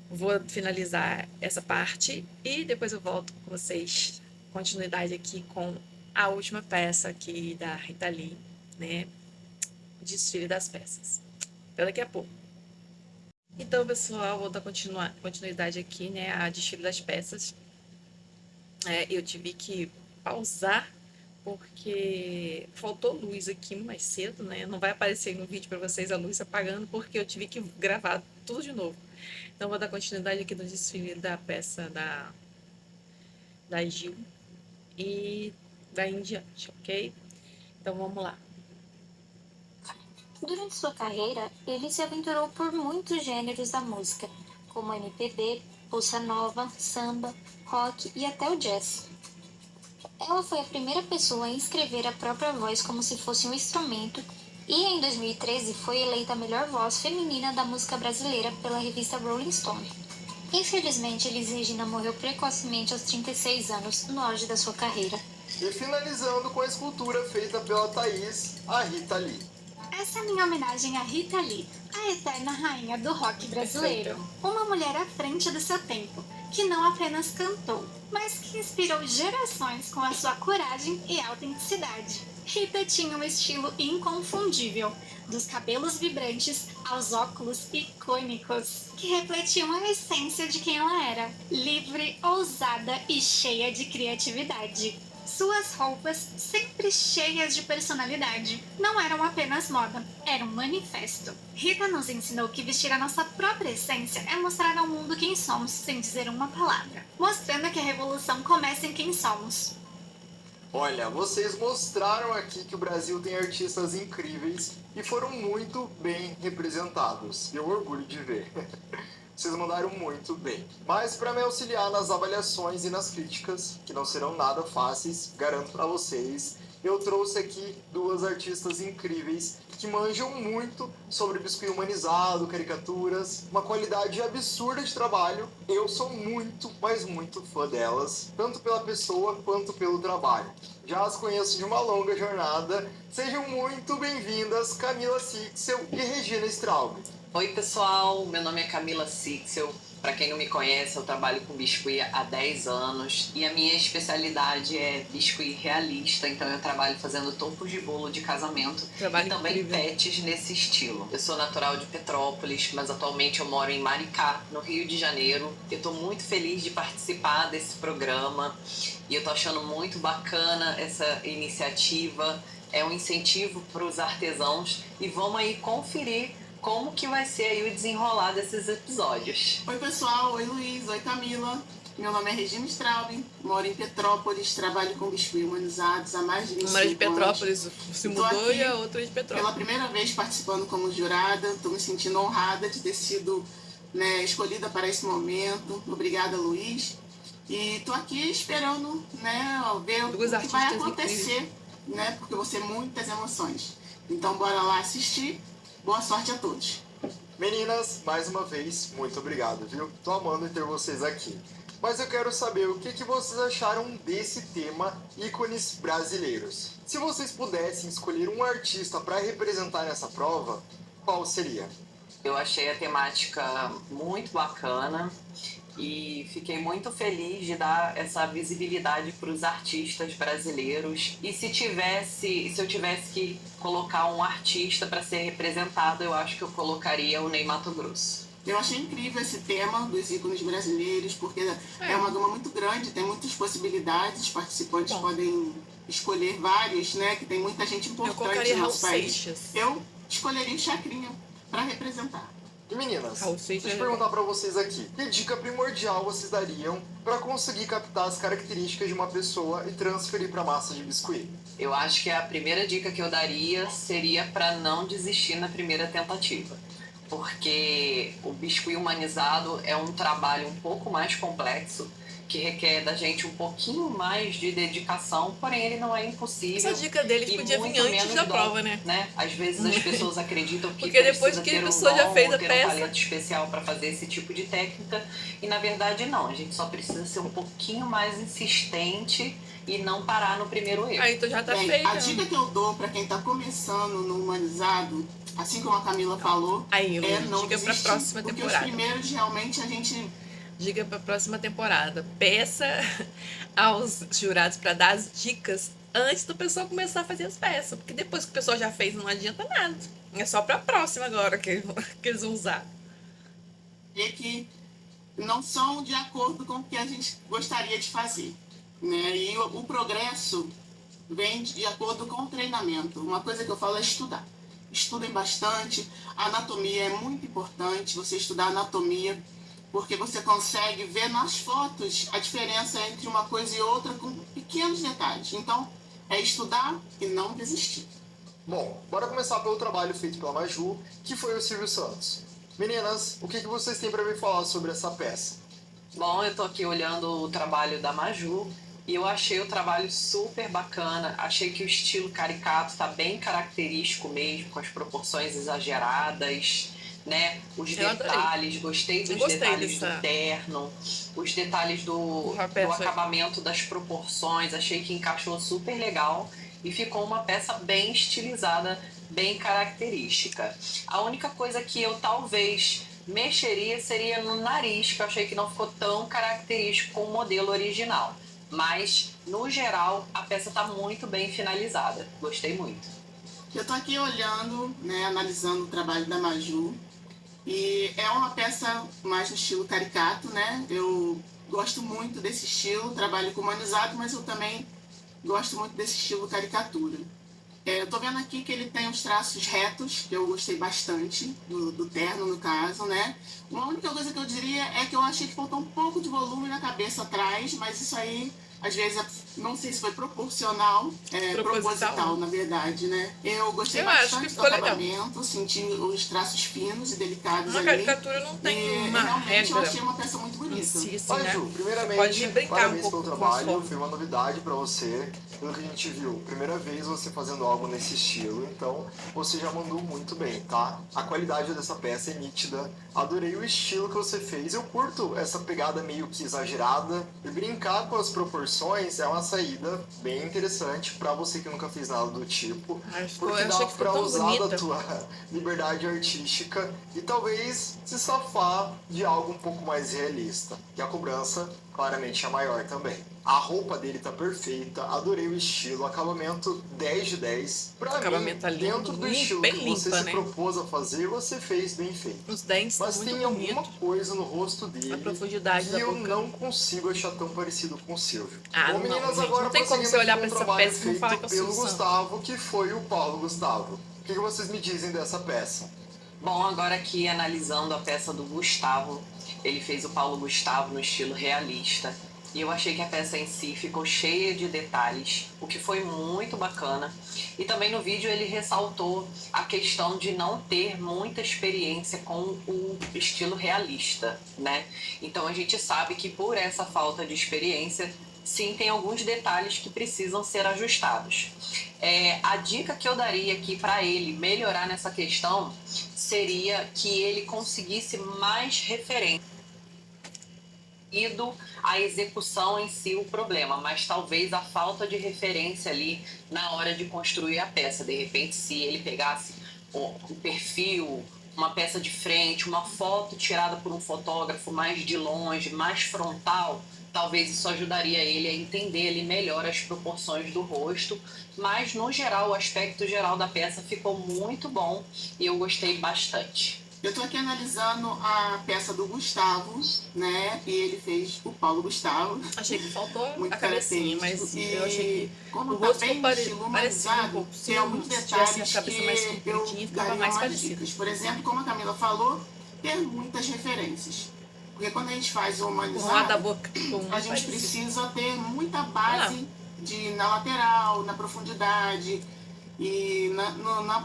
Vou finalizar essa parte e depois eu volto com vocês. Continuidade aqui com a última peça aqui da Rita Lee, né? Desfile das peças. Até daqui a pouco. Então, pessoal, vou dar continuidade aqui, né? A desfile das peças. Eu tive que pausar porque faltou luz aqui mais cedo, né? Não vai aparecer aí no vídeo para vocês a luz apagando, porque eu tive que gravar tudo de novo. Então, vou dar continuidade aqui no desfile da peça da Gil e daí em diante, ok? Então vamos lá. Durante sua carreira, ele se aventurou por muitos gêneros da música, como MPB, bossa nova, samba, rock e até o jazz. Ela foi a primeira pessoa a inscrever a própria voz como se fosse um instrumento e em 2013 foi eleita a melhor voz feminina da música brasileira pela revista Rolling Stone. Infelizmente, Elis Regina morreu precocemente aos 36 anos, no auge da sua carreira. E finalizando com a escultura feita pela Thaís, a Rita Lee. Essa é a minha homenagem a Rita Lee, a eterna rainha do rock brasileiro. Uma mulher à frente do seu tempo, que não apenas cantou, mas que inspirou gerações com a sua coragem e autenticidade. Rita tinha um estilo inconfundível, dos cabelos vibrantes aos óculos icônicos, que refletiam a essência de quem ela era, livre, ousada e cheia de criatividade. Suas roupas, sempre cheias de personalidade, não eram apenas moda, era um manifesto. Rita nos ensinou que vestir a nossa própria essência é mostrar ao mundo quem somos, sem dizer uma palavra, mostrando que a revolução começa em quem somos. Olha, vocês mostraram aqui que o Brasil tem artistas incríveis e foram muito bem representados. Eu orgulho de ver. Vocês mandaram muito bem. Mas para me auxiliar nas avaliações e nas críticas, que não serão nada fáceis, garanto para vocês, eu trouxe aqui duas artistas incríveis que manjam muito sobre biscuit humanizado, caricaturas, uma qualidade absurda de trabalho. Eu sou muito, mas muito fã delas, tanto pela pessoa quanto pelo trabalho. Já as conheço de uma longa jornada. Sejam muito bem-vindas, Camila Sixel e Regina Straub. Oi pessoal, meu nome é Camila Sixel. Para quem não me conhece, eu trabalho com biscuit há 10 anos e a minha especialidade é biscuit realista, então eu trabalho fazendo topos de bolo de casamento Trabalho e também incrível. pets nesse estilo. Eu sou natural de Petrópolis, mas atualmente eu moro em Maricá, no Rio de Janeiro. Eu estou muito feliz de participar desse programa e eu estou achando muito bacana essa iniciativa. É um incentivo para os artesãos e vamos aí conferir como que vai ser aí o desenrolar desses episódios. Oi pessoal, oi Luiz, oi Camila. Meu nome é Regina Straub, moro em Petrópolis, trabalho com biscuit humanizados há mais de 25 Uma é de anos. Petrópolis se Tô mudou aqui e a outra é de Pela Petrópolis. primeira vez participando como jurada, estou me sentindo honrada de ter sido, escolhida para esse momento. Obrigada, Luiz. E estou aqui esperando, ver Duas o que vai artistas acontecer, porque vão ser muitas emoções. Então bora lá assistir. Boa sorte a todos. Meninas, mais uma vez, muito obrigado, viu? Tô amando ter vocês aqui. Mas eu quero saber o que vocês acharam desse tema ícones brasileiros. Se vocês pudessem escolher um artista para representar nessa prova, qual seria? Eu achei a temática muito bacana e fiquei muito feliz de dar essa visibilidade para os artistas brasileiros. E se eu tivesse que colocar um artista para ser representado, eu acho que eu colocaria o Ney Matogrosso. Eu achei incrível esse tema dos ícones brasileiros, porque é uma gama muito grande, tem muitas possibilidades, os participantes podem escolher vários, que tem muita gente Eu importante colocaria no Raul nosso país. Seixas. Eu escolheria o Chacrinha para representar. E meninas, Raul Seixas deixa eu é perguntar para vocês aqui. Que dica primordial vocês dariam para conseguir captar as características de uma pessoa e transferir para a massa de biscuit? Eu acho que a primeira dica que eu daria seria para não desistir na primeira tentativa. Porque o biscuit humanizado é um trabalho um pouco mais complexo, que requer da gente um pouquinho mais de dedicação, porém ele não é impossível. Essa dica deles e podia vir muito antes menos da dom, prova, né? Às vezes as pessoas acreditam que Porque depois precisa que a ter um pessoa já dom fez ou a ter peça. um talento especial para fazer esse tipo de técnica, e na verdade não, a gente só precisa ser um pouquinho mais insistente e não parar no primeiro erro. Então já tá Bem, feita. a dica que eu dou para quem está começando no humanizado, assim como a Camila falou, Aí, Lu, é não dica pra desistir, próxima porque temporada. os primeiros realmente a gente... Dica para a próxima temporada. Peça aos jurados para dar as dicas antes do pessoal começar a fazer as peças. Porque depois que o pessoal já fez, não adianta nada. É só para a próxima agora que eles vão usar. E que não são de acordo com o que a gente gostaria de fazer. E o progresso vem de acordo com o treinamento. Uma coisa que eu falo é estudar. Estudem bastante. A anatomia é muito importante, você estudar anatomia, porque você consegue ver nas fotos a diferença entre uma coisa e outra com pequenos detalhes. Então, é estudar e não desistir. Bom, bora começar pelo trabalho feito pela Maju, que foi o Silvio Santos. Meninas, o que vocês têm para me falar sobre essa peça? Bom, eu tô aqui olhando o trabalho da Maju e eu achei o trabalho super bacana. Achei que o estilo caricato tá bem característico mesmo, com as proporções exageradas, né? Os Eu adorei. detalhes, gostei dos Gostei detalhes dessa- do terno, os detalhes do peça. acabamento das proporções. Achei que encaixou super legal e ficou uma peça bem estilizada, bem característica. A única coisa que eu talvez mexeria seria no nariz, que eu achei que não ficou tão característico com o modelo original. Mas, no geral, a peça está muito bem finalizada. Gostei muito. Eu tô aqui olhando, né, analisando o trabalho da Maju. E é uma peça mais no estilo caricato, né? Eu gosto muito desse estilo, trabalho com humanizado, mas eu também gosto muito desse estilo caricatura. Eu tô vendo aqui que ele tem os traços retos, que eu gostei bastante, do terno, no caso, né? Uma única coisa que eu diria é que eu achei que faltou um pouco de volume na cabeça atrás, mas isso aí, às vezes, não sei se foi proporcional, proposital, na verdade, né? Eu gostei Eu acho bastante que do ficou legal. acabamento, senti os traços finos e delicados Uma ali. caricatura não tem E uma realmente eu regra achei uma peça muito em bonita. si, assim, né? Maju, primeiramente, Pode brincar um parabéns pouco pelo com a trabalho, forma. foi uma novidade para você, pelo que a gente viu. Primeira vez você fazendo algo nesse estilo, então você já mandou muito bem, tá? A qualidade dessa peça é nítida, adorei o estilo que você fez, eu curto essa pegada meio que exagerada, e brincar com as proporções é uma saída bem interessante para você que nunca fez nada do tipo, porque eu dá achei que ficou para tão usar da bonita. tua liberdade artística e talvez se safar de algo um pouco mais realista. E a cobrança claramente é maior também. A roupa dele tá perfeita, adorei o estilo, acabamento 10 de 10. Pra mim, Acabamento tá lindo, dentro do estilo bem que você limpa, se né? propôs a fazer, você fez bem feito. Os dentes estão Mas muito tem alguma bonitos. coisa no rosto A dele profundidade que da eu boca. não consigo achar tão parecido com o Silvio. Ah, Bom, não, meninas, gente. agora Não tem como prosseguindo você olhar aqui pra com um essa trabalho peça e não falar que é o feito pelo Silvio Santos. Gustavo, que foi o Paulo Gustavo. O que vocês me dizem dessa peça? Bom, agora aqui analisando a peça do Gustavo, ele fez o Paulo Gustavo no estilo realista. E eu achei que a peça em si ficou cheia de detalhes, o que foi muito bacana. E também no vídeo ele ressaltou a questão de não ter muita experiência com o estilo realista, né? Então a gente sabe que por essa falta de experiência, sim, tem alguns detalhes que precisam ser ajustados. A dica que eu daria aqui para ele melhorar nessa questão seria que ele conseguisse mais referência a execução em si o problema, mas talvez a falta de referência ali na hora de construir a peça. De repente, se ele pegasse o perfil, uma peça de frente, uma foto tirada por um fotógrafo mais de longe, mais frontal, talvez isso ajudaria ele a entender ali melhor as proporções do rosto. Mas, no geral, o aspecto geral da peça ficou muito bom e eu gostei bastante. Eu estou aqui analisando a peça do Gustavo, né? E ele fez o Paulo Gustavo. Achei que faltou Muito a cabecinha, característico. mas eu achei que como o tá rosto bem ficou estilo parecido um humanizado, pouco. tem alguns Se tivesse a detalhes cabeça que mais eu compridinha, ficava daria mais umas parecido. dicas. Por exemplo, como a Camila falou, ter muitas referências. Porque quando a gente faz o Com o lado da humanizado, boca ficou muito a gente parecido. precisa ter muita base na lateral, na profundidade e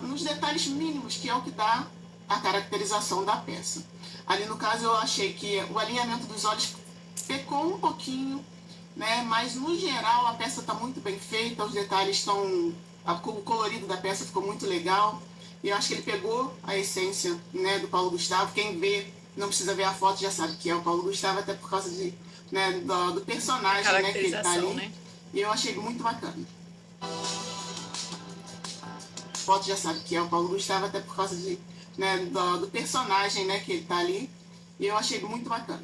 nos detalhes mínimos, que é o que dá a caracterização da peça. Ali no caso eu achei que o alinhamento dos olhos pecou um pouquinho, né? Mas no geral a peça está muito bem feita, os detalhes estão... O colorido da peça ficou muito legal. E eu acho que ele pegou a essência, né, do Paulo Gustavo. Quem vê, não precisa ver a foto, já sabe que é o Paulo Gustavo, até por causa de, né, do personagem, né, que ele tá ali. Né? E eu achei muito bacana. A foto já sabe que é o Paulo Gustavo, até por causa de, né, do personagem, né, que ele tá ali. E eu achei muito bacana.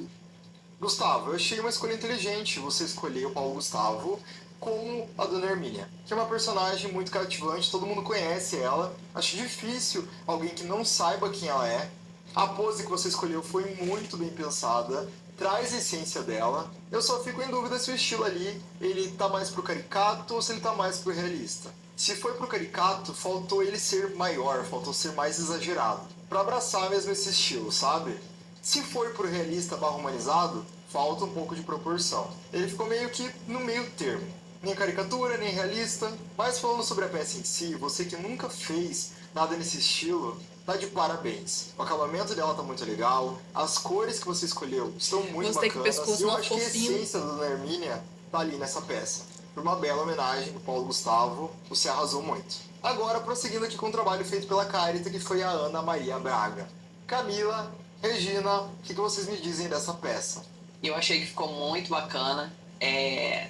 Gustavo, eu achei uma escolha inteligente você escolher o Paulo Gustavo com a Dona Hermínia, que é uma personagem muito cativante, todo mundo conhece ela. Acho difícil alguém que não saiba quem ela é. A pose que você escolheu foi muito bem pensada, traz a essência dela. Eu só fico em dúvida se o estilo ali, ele tá mais pro caricato ou se ele tá mais pro realista. Se foi pro caricato, faltou ele ser maior, faltou ser mais exagerado, pra abraçar mesmo esse estilo, sabe? Se for pro realista barra humanizado, falta um pouco de proporção. Ele ficou meio que no meio termo. nem caricatura, nem realista. Mas falando sobre a peça em si, você que nunca fez nada nesse estilo, tá de parabéns. O acabamento dela tá muito legal, as cores que você escolheu estão muito Gostei que o bacanas. pescoço E eu não acho que a fofinho. essência da Dona Hermínia tá ali nessa peça. Por uma bela homenagem do Paulo Gustavo, você arrasou muito. Agora, prosseguindo aqui com o trabalho feito pela Carita, que foi a Ana Maria Braga. Camila, Regina, o que vocês me dizem dessa peça? Eu achei que ficou muito bacana.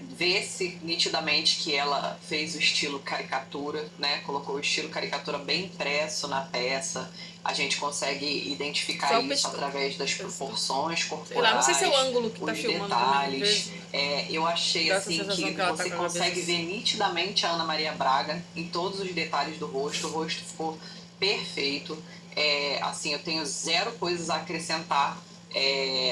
Vê-se nitidamente que ela fez o estilo caricatura, né? Colocou o estilo caricatura bem impresso na peça. A gente consegue identificar Só isso através das proporções Sei lá, não sei corporais, se é o ângulo que tá os filmando detalhes. também. Eu achei Dá essa assim sensação que que ela tá você com a cabeça consegue assim. ver nitidamente a Ana Maria Braga em todos os detalhes do rosto. O rosto ficou perfeito. Assim, eu tenho zero coisas a acrescentar.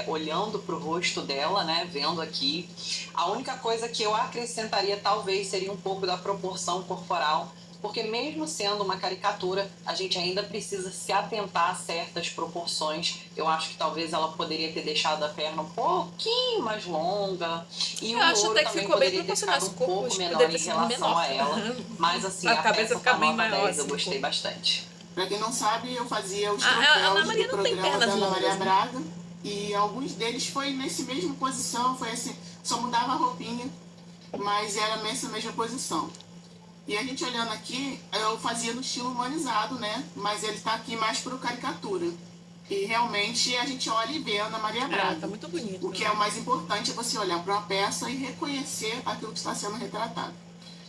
Olhando para o rosto dela, né, vendo aqui. A única coisa que eu acrescentaria talvez seria um pouco da proporção corporal, porque mesmo sendo uma caricatura, a gente ainda precisa se atentar a certas proporções. Eu acho que talvez ela poderia ter deixado a perna um pouquinho mais longa, e Eu o acho louro até que também ficou bem poderia ter proporcional. ficado Esse um corpo pouco acho que menor poderia ter em sido relação menor. a ela, mas assim, A a cabeça peça fica tá bem nota maior, 10, eu assim, gostei pô. bastante. Pra quem não sabe, eu fazia os A Ana troféus Maria do não tem programa pernas da Ana Maria longas, né? Braga. E alguns deles foi nesse mesma posição, foi assim, só mudava a roupinha, mas era nessa mesma posição. E a gente olhando aqui, eu fazia no estilo humanizado, né? Mas ele tá aqui mais pro caricatura. E realmente a gente olha e vê a Ana Maria Braga. Tá muito bonito. O que é o mais importante é você olhar para uma peça e reconhecer aquilo que está sendo retratado.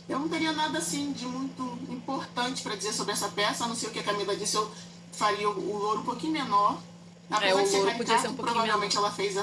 Eu não teria nada assim de muito importante para dizer sobre essa peça, a não ser o que a Camila disse, eu faria o louro um pouquinho menor. Apesar o de ser louro podia ser caricato, um pouquinho provavelmente menor. ela fez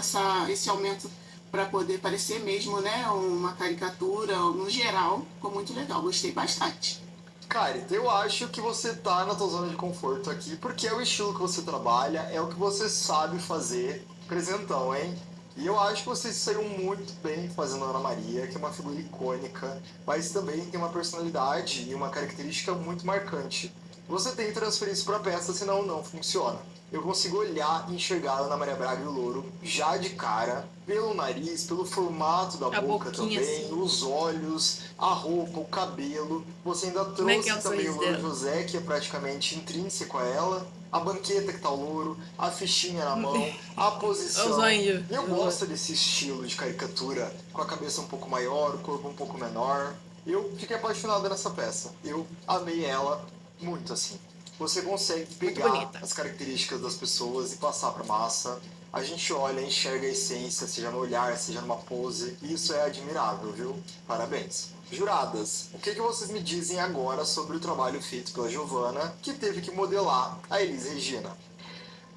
esse aumento para poder parecer mesmo, né, uma caricatura. No geral, ficou muito legal, gostei bastante. Carita, eu acho que você tá na tua zona de conforto aqui, porque é o estilo que você trabalha, é o que você sabe fazer. Presentão, hein? E eu acho que você saiu muito bem fazendo a Ana Maria, que é uma figura icônica, mas também tem uma personalidade e uma característica muito marcante. Você tem que transferir isso pra peça, senão não funciona. Eu consigo olhar e enxergar a Ana Maria Braga e o louro já de cara, pelo nariz, pelo formato da boca também, assim. os olhos, a roupa, o cabelo. Você ainda Como é que é trouxe o também o sorriso louro dela? José, que é praticamente intrínseco a ela, a banqueta que tá o louro, a fichinha na mão, a posição. O zoinho. E eu gosto desse estilo de caricatura, com a cabeça um pouco maior, o corpo um pouco menor. Eu fiquei apaixonado nessa peça. Eu amei ela muito, assim. Você consegue pegar as características das pessoas e passar para massa. A gente olha, enxerga a essência, seja no olhar, seja numa pose. E isso é admirável, viu? Parabéns. Juradas, o que vocês me dizem agora sobre o trabalho feito pela Giovana, que teve que modelar a Elis Regina?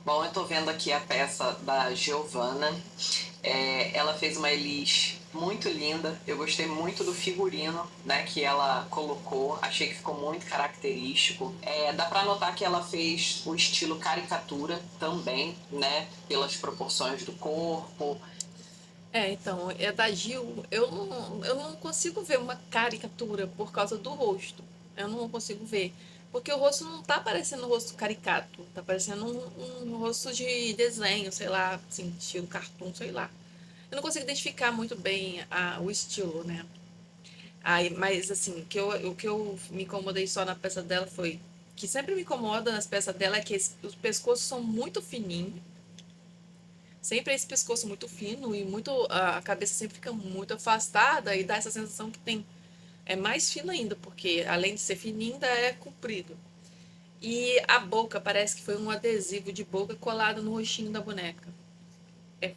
Bom, eu tô vendo aqui a peça da Giovana. Ela fez uma Elis muito linda. Eu gostei muito do figurino, né, que ela colocou. Achei que ficou muito característico. Dá pra notar que ela fez o estilo caricatura também, né, pelas proporções do corpo. Então, da Gil, eu não consigo ver uma caricatura por causa do rosto. Eu não consigo ver. Porque o rosto não tá parecendo um rosto caricato. Tá parecendo um rosto de desenho, sei lá, assim, estilo cartoon, sei lá. Eu não consigo identificar muito bem o estilo, né? Mas, assim, o que eu me incomodei só na peça dela foi... Que sempre me incomoda nas peças dela é que os pescoços são muito fininhos. Sempre esse pescoço muito fino e a cabeça sempre fica muito afastada e dá essa sensação que é mais fino ainda, porque além de ser fininho, ainda é comprido. E a boca parece que foi um adesivo de boca colado no rostinho da boneca.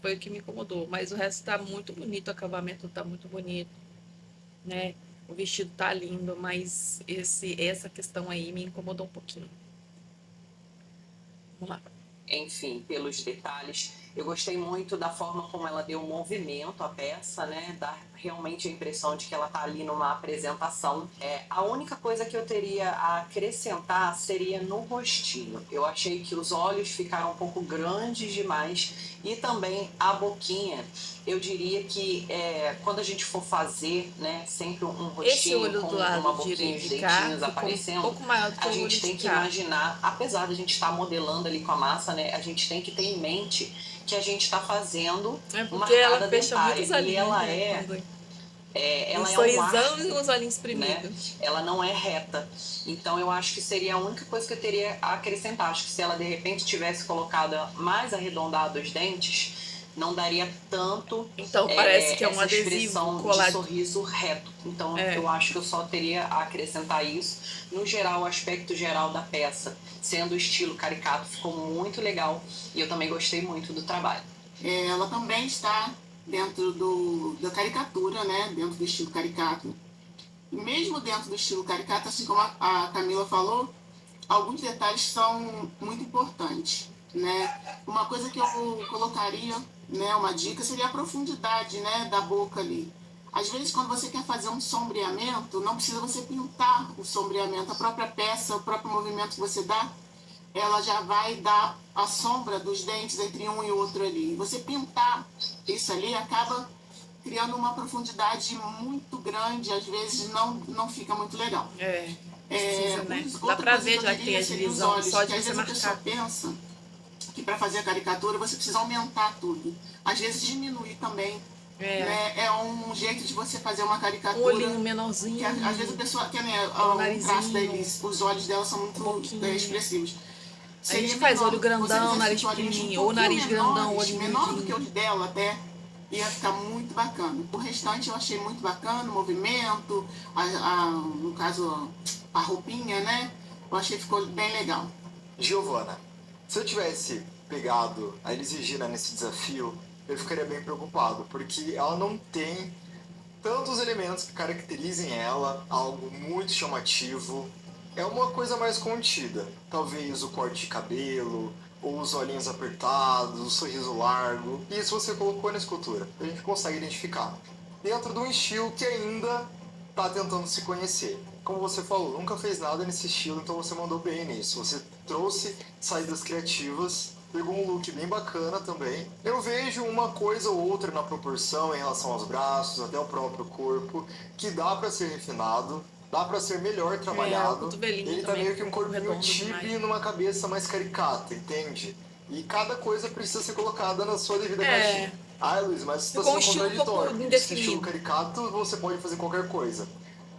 Foi o que me incomodou, mas o resto tá muito bonito, o acabamento tá muito bonito, né? O vestido tá lindo, mas essa questão aí me incomodou um pouquinho. Vamos lá. Enfim, pelos detalhes. Eu gostei muito da forma como ela deu movimento à peça, né? Dá realmente a impressão de que ela tá ali numa apresentação. A única coisa que eu teria a acrescentar seria no rostinho. Eu achei que os olhos ficaram um pouco grandes demais e também a boquinha. Eu diria que quando a gente for fazer, né, sempre um rostinho com uma boquinha, os dentinhos aparecendo, um pouco maior do que a gente tem que imaginar, apesar de a gente estar modelando ali com a massa, né, a gente tem que ter em mente que a gente está fazendo uma arcada dentária. E ela ela Um é um sorrisão arco, e os olhinhos né? espremidos. Ela não é reta. Então eu acho que seria a única coisa que eu teria a acrescentar. Acho que se ela de repente tivesse colocado mais arredondado os dentes, não daria tanto Então parece que é um essa adesivo expressão de colado. sorriso reto. Então É. eu acho que eu só teria a acrescentar isso. No geral, o aspecto geral da peça, sendo o estilo caricato, ficou muito legal e eu também gostei muito do trabalho. Ela também está dentro da caricatura, né? Dentro do estilo caricato. E mesmo dentro do estilo caricato, assim como a Camila falou, alguns detalhes são muito importantes, né? Uma coisa que eu colocaria, né, uma dica, seria a profundidade, né, da boca ali. Às vezes, quando você quer fazer um sombreamento, não precisa você pintar o sombreamento. A própria peça, o próprio movimento que você dá, ela já vai dar a sombra dos dentes entre um e outro ali. Você pintar isso ali acaba criando uma profundidade muito grande, às vezes não fica muito legal. Precisa, né? Dá Outra pra coisa ver eu já que tem diria a seria os divisão, olhos, só de que às você vezes a pessoa marcar. pensa que para fazer a caricatura você precisa aumentar tudo. Às vezes diminuir também. Né? É um jeito de você fazer uma caricatura. Um olhinho menorzinho. Que às vezes a pessoa quer, né, o o narizinho, traço deles, os olhos dela são muito expressivos. A gente faz olho grandão, nariz pequenininho, pequenininho, ou nariz grandão, olho menor do que miudinho. os dela até, ia ficar muito bacana. O restante eu achei muito bacana, o movimento, no caso, a roupinha, né? Eu achei que ficou bem legal. Giovana, se eu tivesse pegado a Elis Regina nesse desafio, eu ficaria bem preocupado, porque ela não tem tantos elementos que caracterizem ela, algo muito chamativo. É uma coisa mais contida. Talvez o corte de cabelo, ou os olhinhos apertados, o sorriso largo. E isso você colocou na escultura. A gente consegue identificar. Dentro de um estilo que ainda está tentando se conhecer. Como você falou, nunca fez nada nesse estilo, então você mandou bem nisso. Você trouxe saídas criativas, pegou um look bem bacana também. Eu vejo uma coisa ou outra na proporção em relação aos braços, até o próprio corpo, que dá para ser refinado, dá para ser melhor trabalhado. Ele tá meio que um corpinho chibi numa cabeça mais caricata, entende? E cada coisa precisa ser colocada na sua devida caixinha. Ah, Luiz, mas você está sendo contraditório. Esse estilo caricato, você pode fazer qualquer coisa.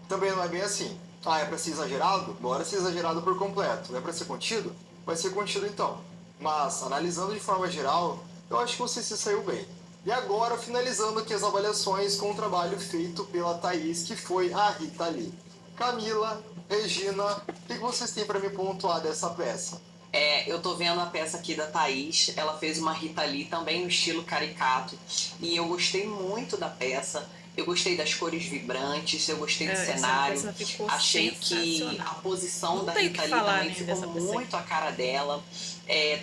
Também não é bem assim. Ah, é para ser exagerado? Bora ser exagerado por completo. É para ser contido? Vai ser contido então. Mas, analisando de forma geral, eu acho que você se saiu bem. E agora, finalizando aqui as avaliações com o trabalho feito pela Thaís, que foi a Rita Lee. Camila, Regina, o que vocês têm para me pontuar dessa peça? Eu tô vendo a peça aqui da Thaís, ela fez uma Rita Lee também no estilo caricato, e eu gostei muito da peça. Eu gostei das cores vibrantes, eu gostei do cenário. Achei que a posição da Rita Lee também ficou muito a cara dela.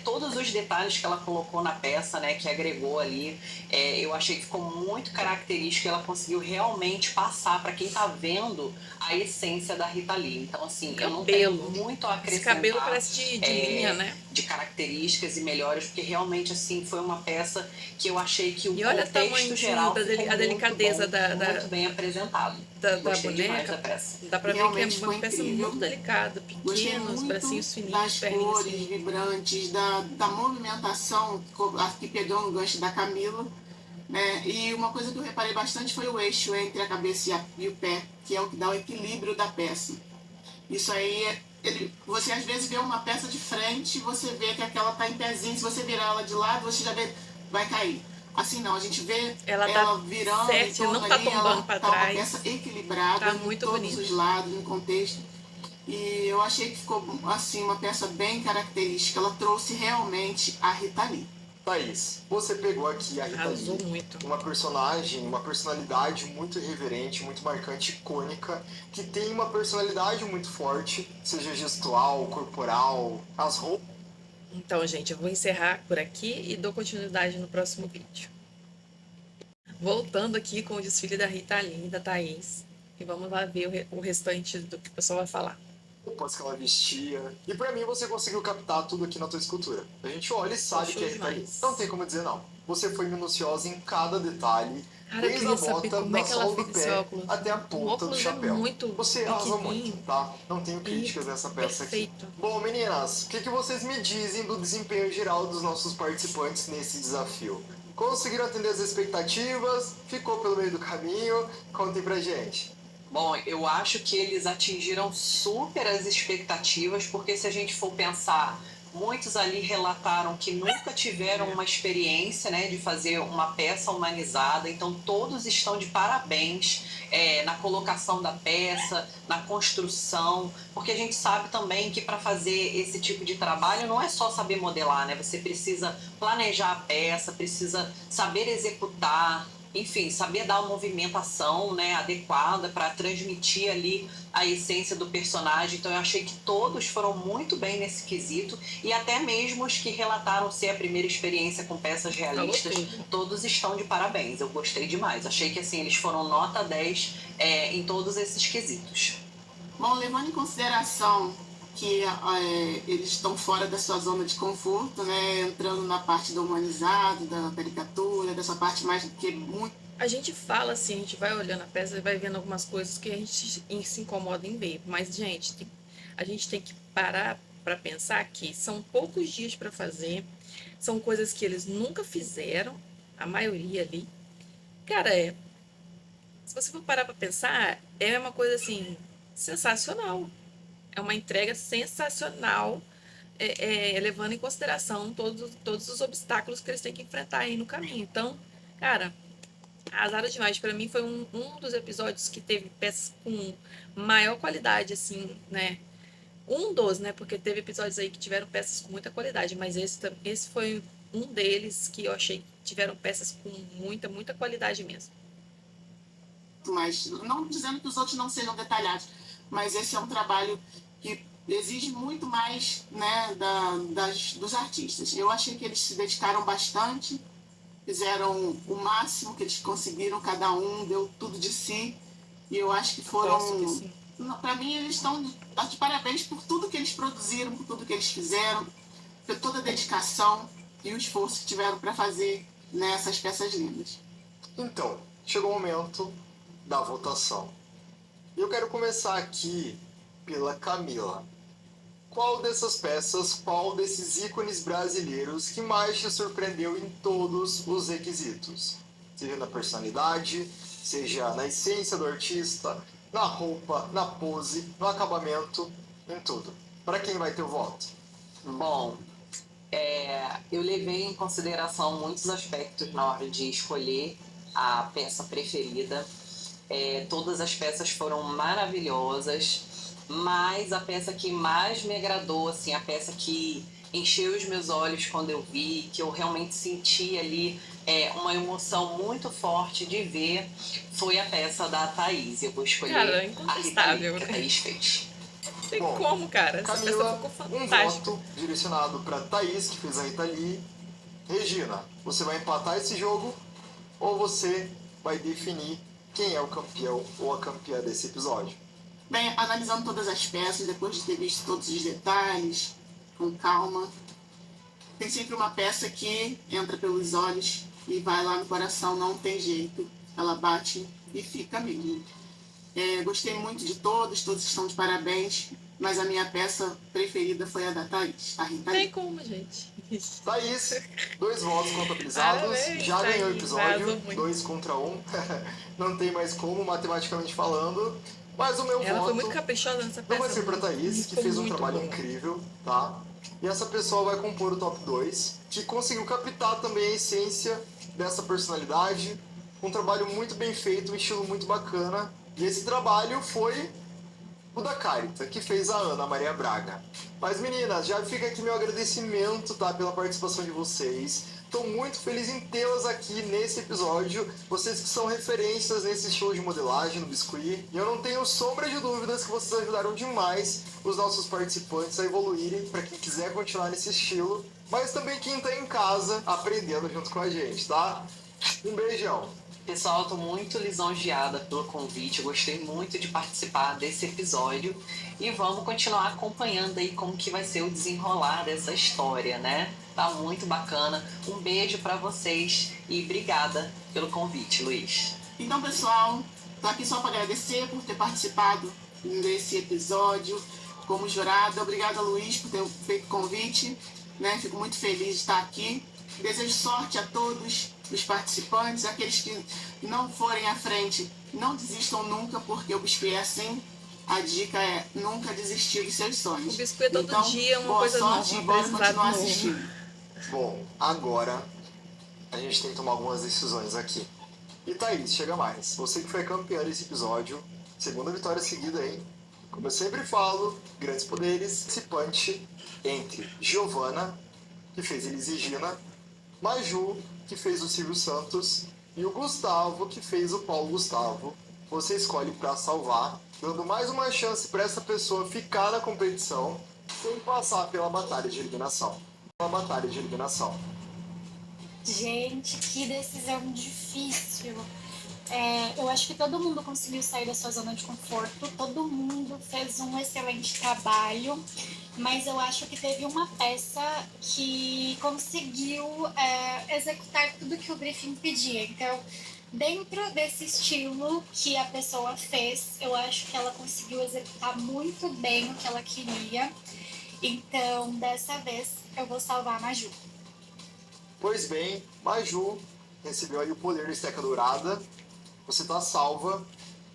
Todos os detalhes que ela colocou na peça, né, que agregou ali, eu achei que ficou muito característico e ela conseguiu realmente passar para quem tá vendo a essência da Rita Lee. Então, assim, eu não tenho muito a acrescentar. Esse cabelo parece de linha, né? De características e melhores, porque realmente, assim, foi uma peça que eu achei que o contexto geral ficou a delicadeza muito bem apresentado. Da Gostei demais boneca. da peça. Dá pra ver que é uma peça muito delicada, pequenos, bracinhos fininhos, perninhas cores vibrantes, da movimentação, aqui pegando o gancho da Camila, né? E uma coisa que eu reparei bastante foi o eixo entre a cabeça e o pé, que é o que dá o equilíbrio da peça. Isso aí, você às vezes vê uma peça de frente, você vê que aquela tá em pezinho, se você virar ela de lado, você já vê, vai cair. Assim não, a gente vê ela virando certo, não tá tombando para trás. Uma peça equilibrada tá muito em todos bonito. os lados, no contexto. E eu achei que ficou, assim, uma peça bem característica. Ela trouxe realmente a Rita Lee. Thaís, você pegou aqui a Rita Lee, muito. Uma personagem, uma personalidade muito irreverente, muito marcante, icônica, que tem uma personalidade muito forte, seja gestual, corporal, as roupas. Então, gente, eu vou encerrar por aqui e dou continuidade no próximo vídeo. Voltando aqui com o desfile da Rita Lee, da Thaís, e vamos lá ver o restante do que o pessoal vai falar. Roupas que ela vestia. E pra mim você conseguiu captar tudo aqui na tua escultura. A gente olha e sabe que é Rita Lee. Não tem como dizer não. Você foi minuciosa em cada detalhe. Cara, desde a bota, como é que ela do fez esse pé óculos? até a ponta do chapéu. Você arrasou muito, tá? Não tenho críticas nessa peça aqui. Bom, meninas, o que vocês me dizem do desempenho geral dos nossos participantes nesse desafio? Conseguiram atender as expectativas? Ficou pelo meio do caminho? Contem pra gente. Bom, eu acho que eles atingiram super as expectativas, porque se a gente for pensar, muitos ali relataram que nunca tiveram uma experiência, né, de fazer uma peça humanizada, então todos estão de parabéns na colocação da peça, na construção, porque a gente sabe também que para fazer esse tipo de trabalho não é só saber modelar, né? Você precisa planejar a peça, precisa saber executar, enfim, saber dar uma movimentação, né, adequada para transmitir ali a essência do personagem. Então eu achei que todos foram muito bem nesse quesito, e até mesmo os que relataram ser a primeira experiência com peças realistas, todos estão de parabéns. Eu gostei demais. Achei que assim, eles foram nota 10 em todos esses quesitos. Bom, levando em consideração que eles estão fora da sua zona de conforto, né, entrando na parte do humanizado, da caricatura, dessa parte mais que é muito... A gente fala assim, a gente vai olhando a peça e vai vendo algumas coisas que a gente se incomoda em ver. Mas, gente, a gente tem que parar para pensar que são poucos dias para fazer, são coisas que eles nunca fizeram, a maioria ali. Cara, se você for parar para pensar, é uma coisa assim, sensacional. É uma entrega sensacional, levando em consideração todos os obstáculos que eles têm que enfrentar aí no caminho. Então, cara, arrasaram demais. Para mim foi um dos episódios que teve peças com maior qualidade, assim, né? Um dos, né? Porque teve episódios aí que tiveram peças com muita qualidade, mas esse foi um deles que eu achei que tiveram peças com muita qualidade mesmo. Mas não dizendo que os outros não sejam detalhados, mas esse é um trabalho que exige muito mais, né, dos artistas. Eu achei que eles se dedicaram bastante, fizeram o máximo que eles conseguiram, cada um deu tudo de si, e eu acho que foram... Para mim, eles estão de parabéns por tudo que eles produziram, por tudo que eles fizeram, por toda a dedicação e o esforço que tiveram para fazer, né, essas peças lindas. Então, chegou o momento da votação. Eu quero começar aqui pela Camila. Qual dessas peças, qual desses ícones brasileiros que mais te surpreendeu em todos os requisitos? Seja na personalidade, seja na essência do artista, na roupa, na pose, no acabamento, em tudo. Para quem vai ter o voto? Bom, eu levei em consideração muitos aspectos na hora de escolher a peça preferida. Todas as peças foram maravilhosas, mas a peça que mais me agradou, assim, a peça que encheu os meus olhos quando eu vi, que eu realmente senti ali uma emoção muito forte de ver, foi a peça da Thaís. Eu vou escolher a Rita Lee, que a Thaís fez. Tem como, cara? Essa Camila, peça ficou fantástica. Um voto direcionado para Thaís, que fez a Rita Lee. Regina, você vai empatar esse jogo ou você vai definir quem é o campeão ou a campeã desse episódio? Bem, analisando todas as peças, depois de ter visto todos os detalhes, com calma, tem sempre uma peça que entra pelos olhos e vai lá no coração, não tem jeito. Ela bate e fica mesmo. Gostei muito de todos estão de parabéns, mas a minha peça preferida foi a da Thaís, a Rita Lee. Tem como, gente. Thaís, 2 votos contabilizados, Parabéns, já ganhou o Thaís, episódio, arrasou muito. 2 contra 1, não tem mais como, matematicamente falando, mas o meu Ela voto foi muito caprichosa nessa peça. não vai ser pra Thaís, que Ficou fez um muito trabalho bom. incrível, tá? E essa pessoa vai compor o top 2, que conseguiu captar também a essência dessa personalidade, um trabalho muito bem feito, um estilo muito bacana, e esse trabalho foi o da Carita, que fez a Ana Maria Braga. Mas meninas, já fica aqui meu agradecimento, tá, pela participação de vocês. Estou muito feliz em tê-las aqui nesse episódio, vocês que são referências nesse show de modelagem no Biscuit. E eu não tenho sombra de dúvidas que vocês ajudaram demais os nossos participantes a evoluírem, para quem quiser continuar nesse estilo, mas também quem está em casa aprendendo junto com a gente, tá? Um beijão! Pessoal, eu tô muito lisonjeada pelo convite, eu gostei muito de participar desse episódio e vamos continuar acompanhando aí como que vai ser o desenrolar dessa história, né? Tá muito bacana. Um beijo pra vocês e obrigada pelo convite, Luiz. Então, pessoal, tô aqui só para agradecer por ter participado desse episódio como jurada. Obrigada, Luiz, por ter feito o convite, né? Fico muito feliz de estar aqui. Desejo sorte a todos os participantes, aqueles que não forem à frente, não desistam nunca, porque o Biscuit é assim. A dica é nunca desistir dos seus sonhos. O Biscuit todo então, dia é uma boa coisa sorte nova, e bora aprendizado continuar novo. assistindo. Bom, agora a gente tem que tomar algumas decisões aqui. E Thaís, chega mais. Você que foi campeã desse episódio, segunda vitória seguida, hein? Como eu sempre falo, grandes poderes, participante entre Giovana, que fez Elis Regina, Maju, que fez o Silvio Santos, e o Gustavo, que fez o Paulo Gustavo. Você escolhe para salvar, dando mais uma chance para essa pessoa ficar na competição sem passar pela batalha de eliminação. Gente, que decisão difícil. Eu acho que todo mundo conseguiu sair da sua zona de conforto, todo mundo fez um excelente trabalho, mas eu acho que teve uma peça que conseguiu executar tudo que o briefing pedia. Então, dentro desse estilo que a pessoa fez, eu acho que ela conseguiu executar muito bem o que ela queria. Então, dessa vez, eu vou salvar a Maju. Pois bem, Maju recebeu aí o poder da Esteca Dourada. Você tá salva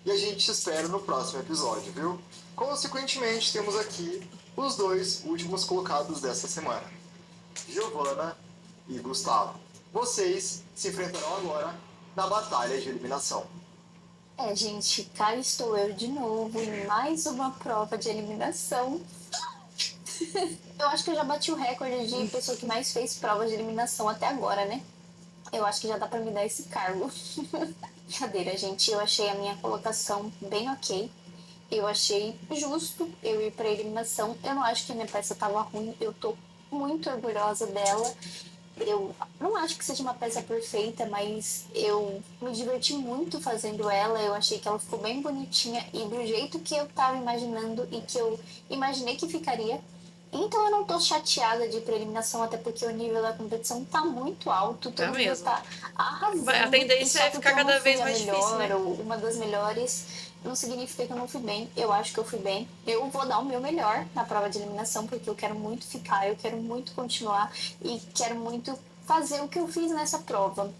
e a gente te espera no próximo episódio, viu? Consequentemente, temos aqui os dois últimos colocados dessa semana, Giovana e Gustavo. Vocês se enfrentarão agora na batalha de eliminação. Gente, cá estou eu de novo em mais uma prova de eliminação. Eu acho que eu já bati o recorde de pessoa que mais fez prova de eliminação até agora, né? Eu acho que já dá pra me dar esse cargo. Brincadeira, gente. Eu achei a minha colocação bem ok. Eu achei justo eu ir pra eliminação. Eu não acho que a minha peça tava ruim. Eu tô muito orgulhosa dela. Eu não acho que seja uma peça perfeita, mas eu me diverti muito fazendo ela. Eu achei que ela ficou bem bonitinha e do jeito que eu tava imaginando e que eu imaginei que ficaria. Então eu não tô chateada de ir pra eliminação, até porque o nível da competição tá muito alto. Todo mundo mesmo. tá arrasando. A tendência é ficar cada vez mais difícil, né? Ou uma das melhores não significa que eu não fui bem. Eu acho que eu fui bem. Eu vou dar o meu melhor na prova de eliminação, porque eu quero muito ficar, eu quero muito continuar e quero muito fazer o que eu fiz nessa prova.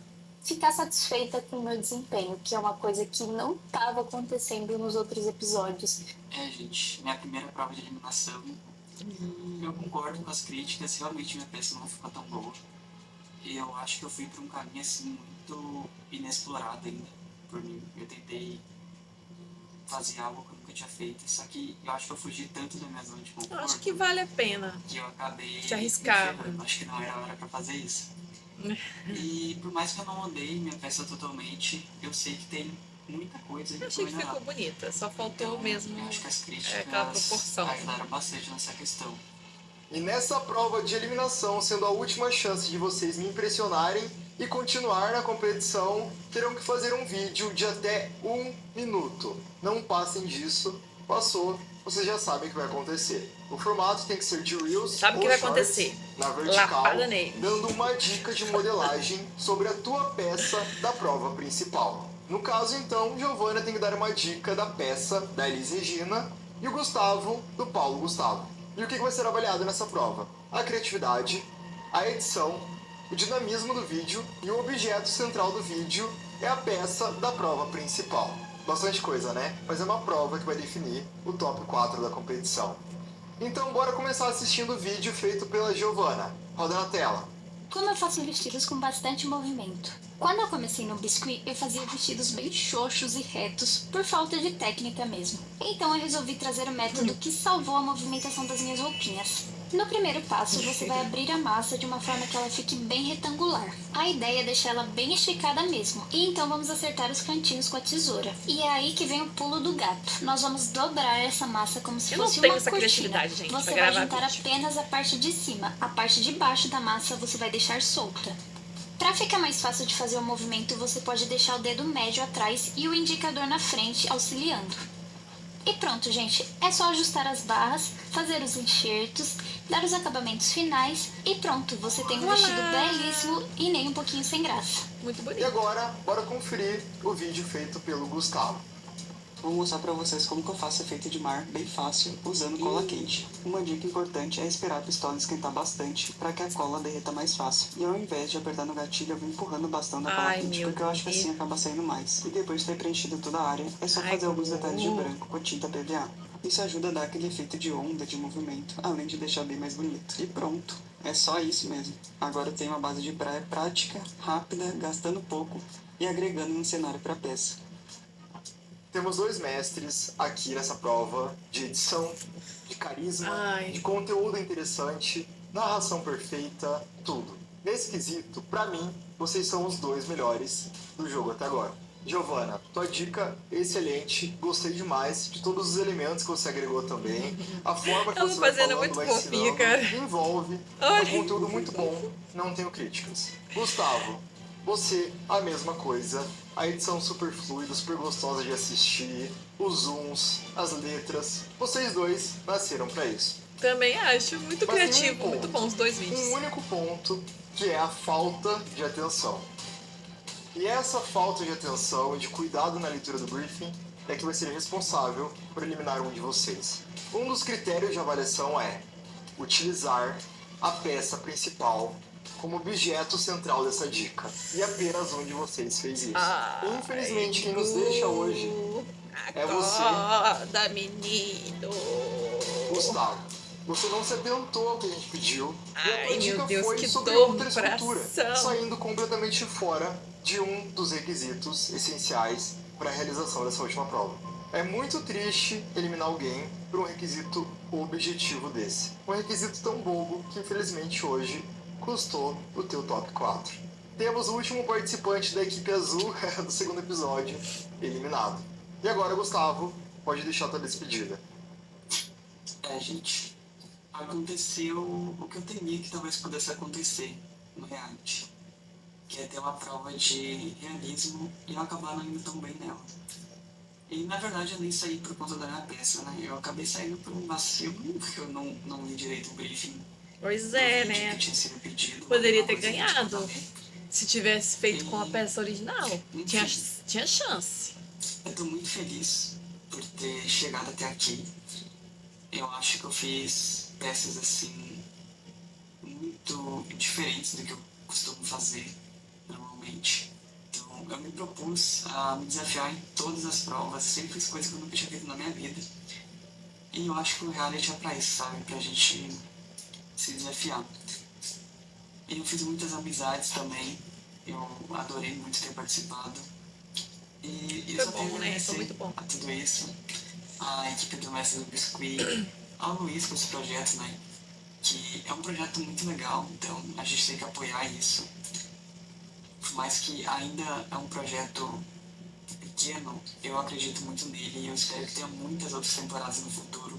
Ficar satisfeita com o meu desempenho, que é uma coisa que não estava acontecendo nos outros episódios. Gente, minha primeira prova de eliminação. Eu concordo com as críticas, realmente minha peça não ficou tão boa. E eu acho que eu fui para um caminho assim muito inexplorado ainda por mim. Eu tentei fazer algo que eu nunca tinha feito, só que eu acho que eu fugi tanto da minha zona de conforto. Eu acho que vale a pena que eu acabei te arriscar. Acho que não era hora para fazer isso. E por mais que eu não odeie minha peça totalmente, eu sei que tem muita coisa Eu achei que ficou bonita, só faltou então, mesmo eu acho que as críticas aquela proporção. ajudaram bastante nessa questão. E nessa prova de eliminação, sendo a última chance de vocês me impressionarem e continuar na competição, terão que fazer um vídeo de até 1 minuto. Não passem disso. Passou, vocês já sabem o que vai acontecer. O formato tem que ser de Reels Sabe o que ou vai Shorts acontecer? na vertical, Lapada nele. dando uma dica de modelagem sobre a tua peça da prova principal. No caso, então, Giovana tem que dar uma dica da peça da Elis Regina e o Gustavo do Paulo Gustavo. E o que vai ser avaliado nessa prova? A criatividade, a edição, o dinamismo do vídeo e o objeto central do vídeo é a peça da prova principal. Bastante coisa, né? Mas é uma prova que vai definir o top 4 da competição. Então bora começar assistindo o vídeo feito pela Giovana. Roda na tela. Como eu faço vestidos com bastante movimento? Quando eu comecei no Biscuit, eu fazia vestidos bem xoxos e retos, por falta de técnica mesmo. Então eu resolvi trazer o método que salvou a movimentação das minhas roupinhas. No primeiro passo, você vai abrir a massa de uma forma que ela fique bem retangular. A ideia é deixar ela bem esticada mesmo. E então vamos acertar os cantinhos com a tesoura. E é aí que vem o pulo do gato. Nós vamos dobrar essa massa como se fosse uma cortina. criatividade, gente, Você pra vai gravar juntar vídeo. apenas a parte de cima. A parte de baixo da massa você vai deixar solta. Para ficar mais fácil de fazer o movimento, você pode deixar o dedo médio atrás e o indicador na frente, auxiliando. E pronto, gente. É só ajustar as barras, fazer os enxertos, dar os acabamentos finais e pronto, você tem um vestido belíssimo e nem um pouquinho sem graça. Muito bonito. E agora, bora conferir o vídeo feito pelo Gustavo. vou mostrar pra vocês como que eu faço efeito de mar bem fácil usando cola quente. Uma dica importante é esperar a pistola esquentar bastante para que a cola derreta mais fácil. E ao invés de apertar no gatilho, eu vou empurrando o bastão da cola quente, porque eu acho que assim acaba saindo mais. E depois de ter preenchido toda a área, é só fazer alguns detalhes de branco com tinta PVA. Isso ajuda a dar aquele efeito de onda, de movimento, além de deixar bem mais bonito. E pronto, é só isso mesmo. Agora eu tenho uma base de praia prática, rápida, gastando pouco e agregando um cenário para a peça. Temos 2 mestres aqui nessa prova de edição, de carisma, de conteúdo interessante, narração perfeita, tudo. Nesse quesito, pra mim, vocês são os 2 melhores do jogo até agora. Giovana, tua dica excelente, gostei demais de todos os elementos que você agregou também. A forma que você vai falando, vai ensinando, envolve, é um conteúdo muito bom, não tenho críticas. Gustavo, você, a mesma coisa, a edição super fluida, super gostosa de assistir, os zooms, as letras, vocês 2 nasceram pra isso. Também acho muito Mas criativo, muito bom os 2 vídeos. Um único ponto, que é a falta de atenção. E essa falta de atenção e de cuidado na leitura do briefing é que vai ser responsável por eliminar um de vocês. Um dos critérios de avaliação é utilizar a peça principal como objeto central dessa dica. E apenas um de vocês fez isso. Infelizmente, quem nos deixa hoje é você. Acorda, menino! Gustavo, você não se atentou ao que a gente pediu. E a tua dica meu Deus, foi que sobre dor outra no escultura, coração. saindo completamente fora de um dos requisitos essenciais para a realização dessa última prova. É muito triste eliminar alguém por um requisito objetivo desse. Um requisito tão bobo que infelizmente hoje custou o teu top 4. Temos o último participante da equipe azul do segundo episódio eliminado. E agora, Gustavo, pode deixar tua despedida. Gente, aconteceu o que eu temia que talvez pudesse acontecer no reality, que é ter uma prova de realismo e eu acabar não indo tão bem nela. E na verdade eu nem saí por conta da minha peça, né? Eu acabei saindo por um vacilo, porque eu não li direito o briefing. Pois é, né? Que tinha sido pedido, poderia ter ganhado. Se tivesse feito com a peça original, tinha chance. Eu tô muito feliz por ter chegado até aqui. Eu acho que eu fiz peças assim muito diferentes do que eu costumo fazer normalmente. Então eu me propus a me desafiar em todas as provas, sempre fiz coisas que eu nunca tinha feito na minha vida. E eu acho que o reality é pra isso, sabe? Pra gente se desafiar. E eu fiz muitas amizades também. Eu adorei muito ter participado. E eu só tenho que agradecer a tudo isso. A equipe do Mestre do Biscuit, ao Luiz com esse projeto, né? Que é um projeto muito legal, então a gente tem que apoiar isso. Por mais que ainda é um projeto pequeno, eu acredito muito nele e eu espero que tenha muitas outras temporadas no futuro.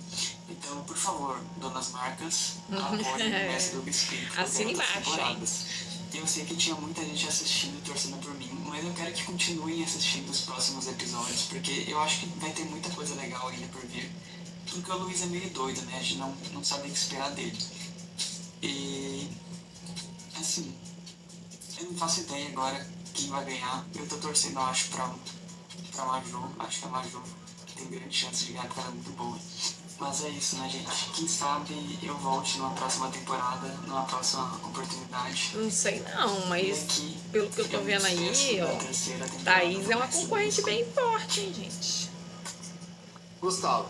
Então, por favor, donas marcas, apoiem o Mestre do Biscuit. Assine embaixo, hein? Eu sei que tinha muita gente assistindo e torcendo por mim, mas eu quero que continuem assistindo os próximos episódios, porque eu acho que vai ter muita coisa legal ainda por vir. Porque o Luiz é meio doido, né? A gente não sabe o que esperar dele. E, assim, eu não faço ideia agora quem vai ganhar. Eu tô torcendo, eu acho, pra Maju. Acho que a Maju tem grande chance de ganhar, porque ela é muito boa. Mas é isso, né, gente? Quem sabe eu volte numa próxima temporada, numa próxima oportunidade. Não sei não, mas pelo que eu tô vendo aí, ó, Thaís é uma concorrente bem forte, hein, gente? Gustavo,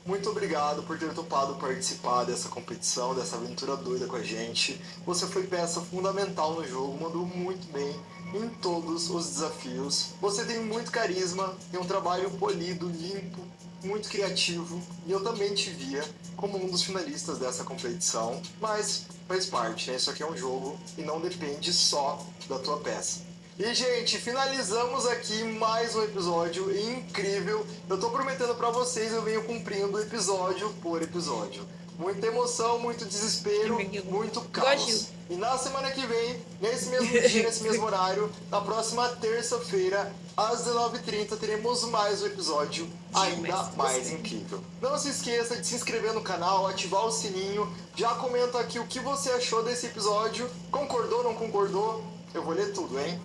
muito obrigado por ter topado participar dessa competição, dessa aventura doida com a gente. Você foi peça fundamental no jogo, mandou muito bem em todos os desafios. Você tem muito carisma, tem um trabalho polido, limpo, muito criativo, e eu também te via como um dos finalistas dessa competição, mas faz parte, né? Isso aqui é um jogo e não depende só da tua peça. E, gente, finalizamos aqui mais um episódio incrível. Eu tô prometendo pra vocês, eu venho cumprindo episódio por episódio. Muita emoção, muito desespero, muito caos. E na semana que vem, nesse mesmo dia, nesse mesmo horário, na próxima terça-feira, às 19h30, teremos mais um episódio ainda mais incrível. Não se esqueça de se inscrever no canal, ativar o sininho, já comenta aqui o que você achou desse episódio. Concordou, não concordou? Eu vou ler tudo, hein?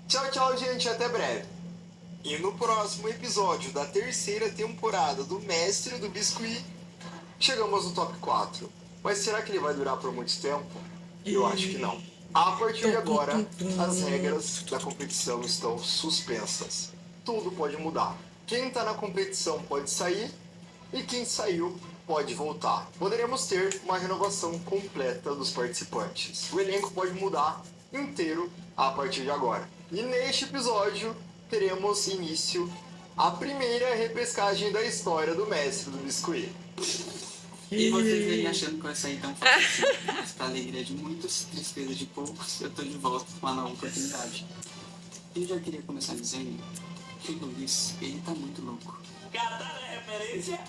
Tchau, tchau, gente, até breve. E no próximo episódio da terceira temporada do Mestre do Biscuit, chegamos no top 4. Mas será que ele vai durar por muito tempo? Eu acho que não. A partir de agora, as regras da competição estão suspensas. Tudo pode mudar. Quem está na competição pode sair e quem saiu pode voltar. Poderemos ter uma renovação completa dos participantes. O elenco pode mudar inteiro a partir de agora. E neste episódio teremos início a primeira repescagem da história do Mestre do Biscuit. E vocês aí achando que vai sair tão fácil, mas pra alegria de muitos, tristeza de poucos, eu tô de volta com uma nova oportunidade. Eu já queria começar dizendo que o Luiz, ele tá muito louco. Catar a referência,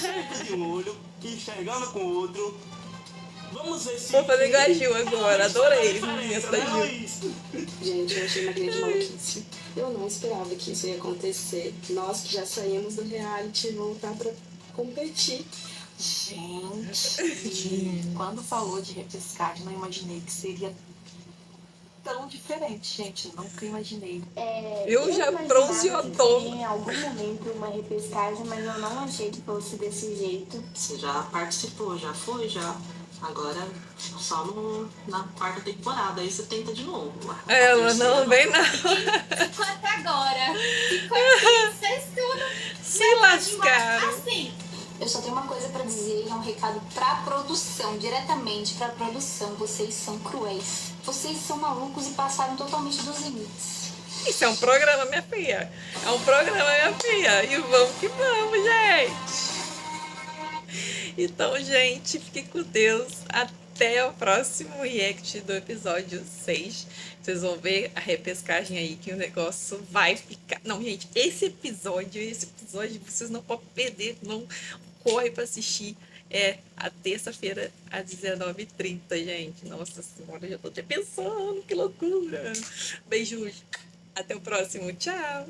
sempre de um olho, enxergando com o outro. Vamos ver se... Vou fazer igual a Gil agora, adorei o movimento da Não é Gil. isso? Gente, eu achei uma grande maluquice. Eu não esperava que isso ia acontecer. Nós que já saímos do reality voltar pra competir. Gente, quando falou de repescagem, não imaginei que seria tão diferente, gente. Nunca imaginei. Eu já imaginava bronzeou que todo. teria em algum momento uma repescagem, mas eu não achei que fosse desse jeito. Você já participou, já foi, já. Agora, só na quarta temporada. Aí você tenta de novo. Ela não vem não. Ficou até agora. Ficou aqui, fez tudo. Se lascaram. Assim, Eu só tenho uma coisa pra dizer, é um recado pra produção, diretamente pra produção. Vocês são cruéis. Vocês são malucos e passaram totalmente dos limites. Isso é um programa, minha filha. É um programa, minha filha. E vamos que vamos, gente. Então, gente, fiquem com Deus. Até o próximo react do episódio 6. Vocês vão ver a repescagem aí, que o negócio vai ficar... Não, gente, esse episódio, vocês não podem perder, não. Corre pra assistir. É a terça-feira, às 19h30, gente. Nossa Senhora, eu já tô até pensando, que loucura. Beijos. Até o próximo. Tchau.